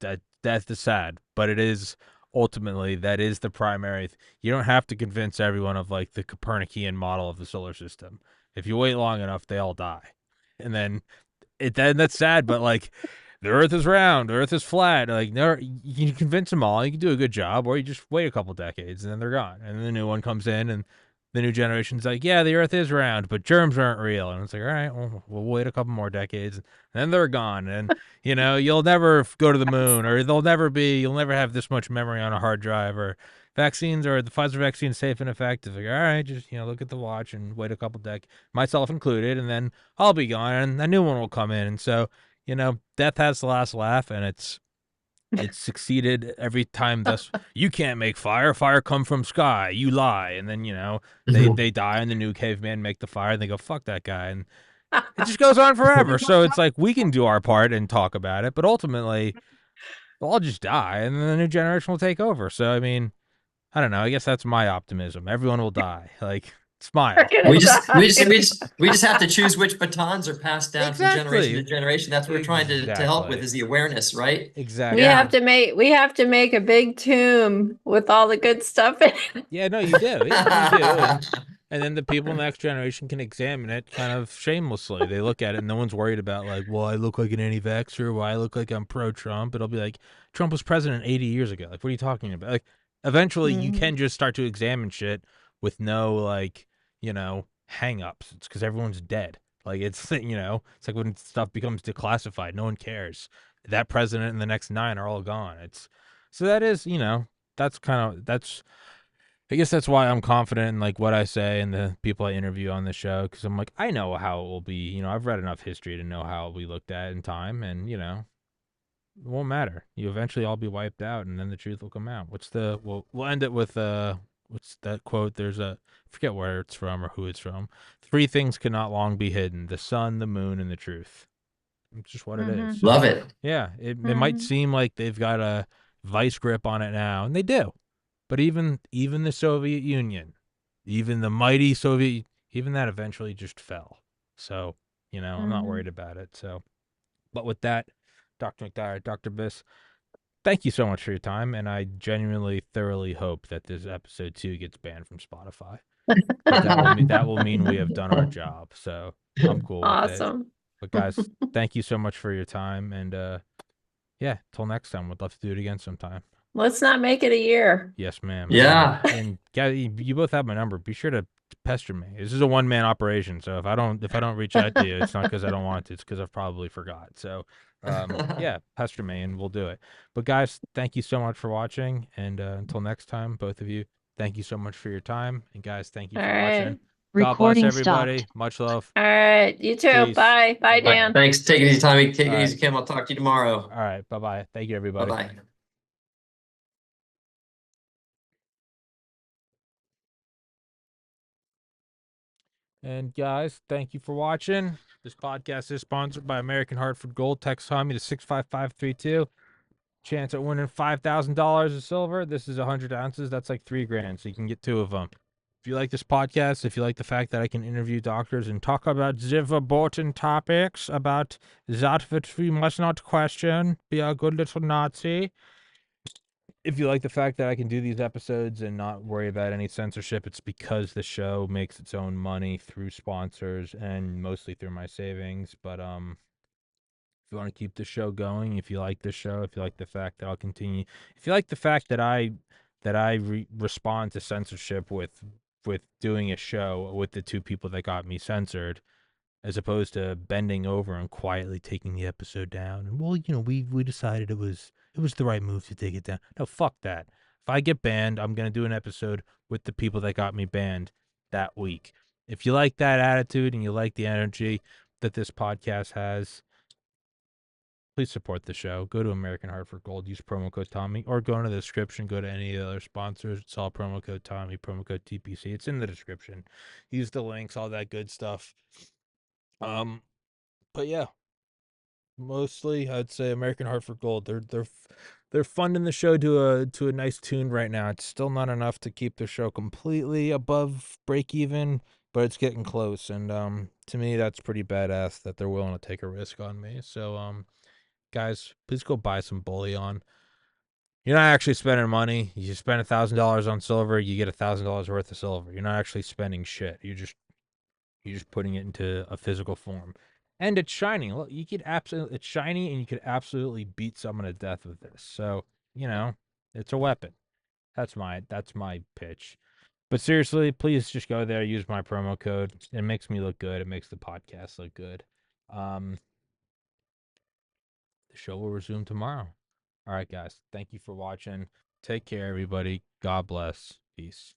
S1: that death is sad, but it is ultimately that is the primary. You don't have to convince everyone of like the Copernican model of the solar system. If you wait long enough, they all die, and then that's sad. But like, the Earth is round, the Earth is flat. Like, no, you can convince them all. You can do a good job, or you just wait a couple decades and then they're gone, and then the new one comes in and the new generation's like, yeah, the Earth is round, but germs aren't real. And it's like, all right, well, we'll wait a couple more decades, and then they're gone. And you'll never go to the moon, or you'll never have this much memory on a hard drive, or vaccines or the Pfizer vaccine is safe and effective. Like, all right, just look at the watch and wait a couple decades, myself included, and then I'll be gone, and a new one will come in. And so, death has the last laugh, and it's succeeded every time. Thus, you can't make fire. Fire come from sky. You lie. And then they die, and the new caveman make the fire, and they go fuck that guy, and it just goes on forever. So it's like we can do our part and talk about it, but ultimately, we'll all just die, and then the new generation will take over. So I mean, I don't know. I guess that's my optimism. Everyone will die. Like, smile.
S3: We just have to choose which batons are passed down from generation to
S1: Exactly.
S3: generation. That's what we're trying to help with,
S1: Exactly.
S3: is the awareness, right?
S1: Exactly.
S2: We have to make a big tomb with all the good stuff in it.
S1: Yeah, no, you do. Yeah, you do. And then the people in the next generation can examine it kind of shamelessly. They look at it and no one's worried about like, well, I look like an anti-vaxxer, well, I look like I'm pro-Trump. It'll be like, Trump was president 80 years ago. Like, what are you talking about? Like, eventually you can just start to examine shit with no like, hang-ups. It's because everyone's dead. Like, it's it's like when stuff becomes declassified, no one cares. That president and the next 9 are all gone. So that is, that's I guess that's why I'm confident in like what I say and the people I interview on the show, because I'm like, I know how it will be. I've read enough history to know how it'll be looked at in time, and it won't matter. You eventually all be wiped out, and then the truth will come out. We'll end it with what's that quote? There's I forget where it's from or who it's from. 3 things cannot long be hidden: the sun, the moon, and the truth. It's just what it is. So,
S3: Love it.
S1: yeah, it might seem like they've got a vice grip on it now, and they do. But even the Soviet Union, even the mighty Soviet, even that eventually just fell. So, I'm not worried about it. So, but with that, Dr. McDyer, Dr. Biss, thank you so much for your time. And I genuinely, thoroughly hope that this episode 2 gets banned from Spotify. That will mean we have done our job. So I'm cool with it.
S2: Awesome.
S1: But guys, thank you so much for your time. And yeah, till next time, we'd love to do it again sometime.
S2: Let's not make it a year.
S1: Yes, ma'am.
S3: Yeah.
S1: And you both have my number. Be sure to pester me. This is a 1-man operation, so if I don't reach out to you, it's not because I don't want to. It's because I've probably forgot. So, yeah, pester me and we'll do it. But guys, thank you so much for watching, and until next time, both of you, thank you so much for your time, and guys, thank you for watching. God bless everybody. Much love.
S2: All right, you too.
S1: Peace.
S2: Bye, Dan.
S3: Thanks. Take it easy, Tommy. Take it easy, Kim. I'll talk to you tomorrow.
S1: All right. Bye-bye. Thank you, everybody.
S3: Bye-bye.
S1: And guys, thank you for watching. This podcast is sponsored by American Hartford Gold. Text Tommy to 65532. Chance at winning $5,000 of silver. This is 100 ounces. That's like $3,000. So you can get 2 of them. If you like this podcast, if you like the fact that I can interview doctors and talk about the important topics, about that which we must not question, be a good little Nazi. If you like the fact that I can do these episodes and not worry about any censorship, it's because the show makes its own money through sponsors and mostly through my savings. But if you want to keep the show going, if you like the show, if you like the fact that I'll continue, if you like the fact that I respond to censorship with doing a show with the 2 people that got me censored, as opposed to bending over and quietly taking the episode down. And well, we decided it was the right move to take it down. No, fuck that. If I get banned, I'm gonna do an episode with the people that got me banned that week. If you like that attitude and you like the energy that this podcast has, please support the show. Go to American Hartford Gold, use promo code Tommy, or go into the description, go to any of the other sponsors. It's all promo code Tommy, promo code TPC. It's in the description. Use the links, all that good stuff. But yeah, mostly I'd say American Hartford Gold. They're funding the show to a nice tune right now. It's still not enough to keep the show completely above break even, but it's getting close. And to me, that's pretty badass that they're willing to take a risk on me. So guys, please go buy some bullion. You're not actually spending money. You spend $1,000 on silver, you get $1,000 worth of silver. You're not actually spending shit. You're just putting it into a physical form. And it's shiny. Look, it's shiny and you could absolutely beat someone to death with this. So, it's a weapon. That's my pitch. But seriously, please just go there, use my promo code. It makes me look good. It makes the podcast look good. The show will resume tomorrow. All right, guys. Thank you for watching. Take care, everybody. God bless. Peace.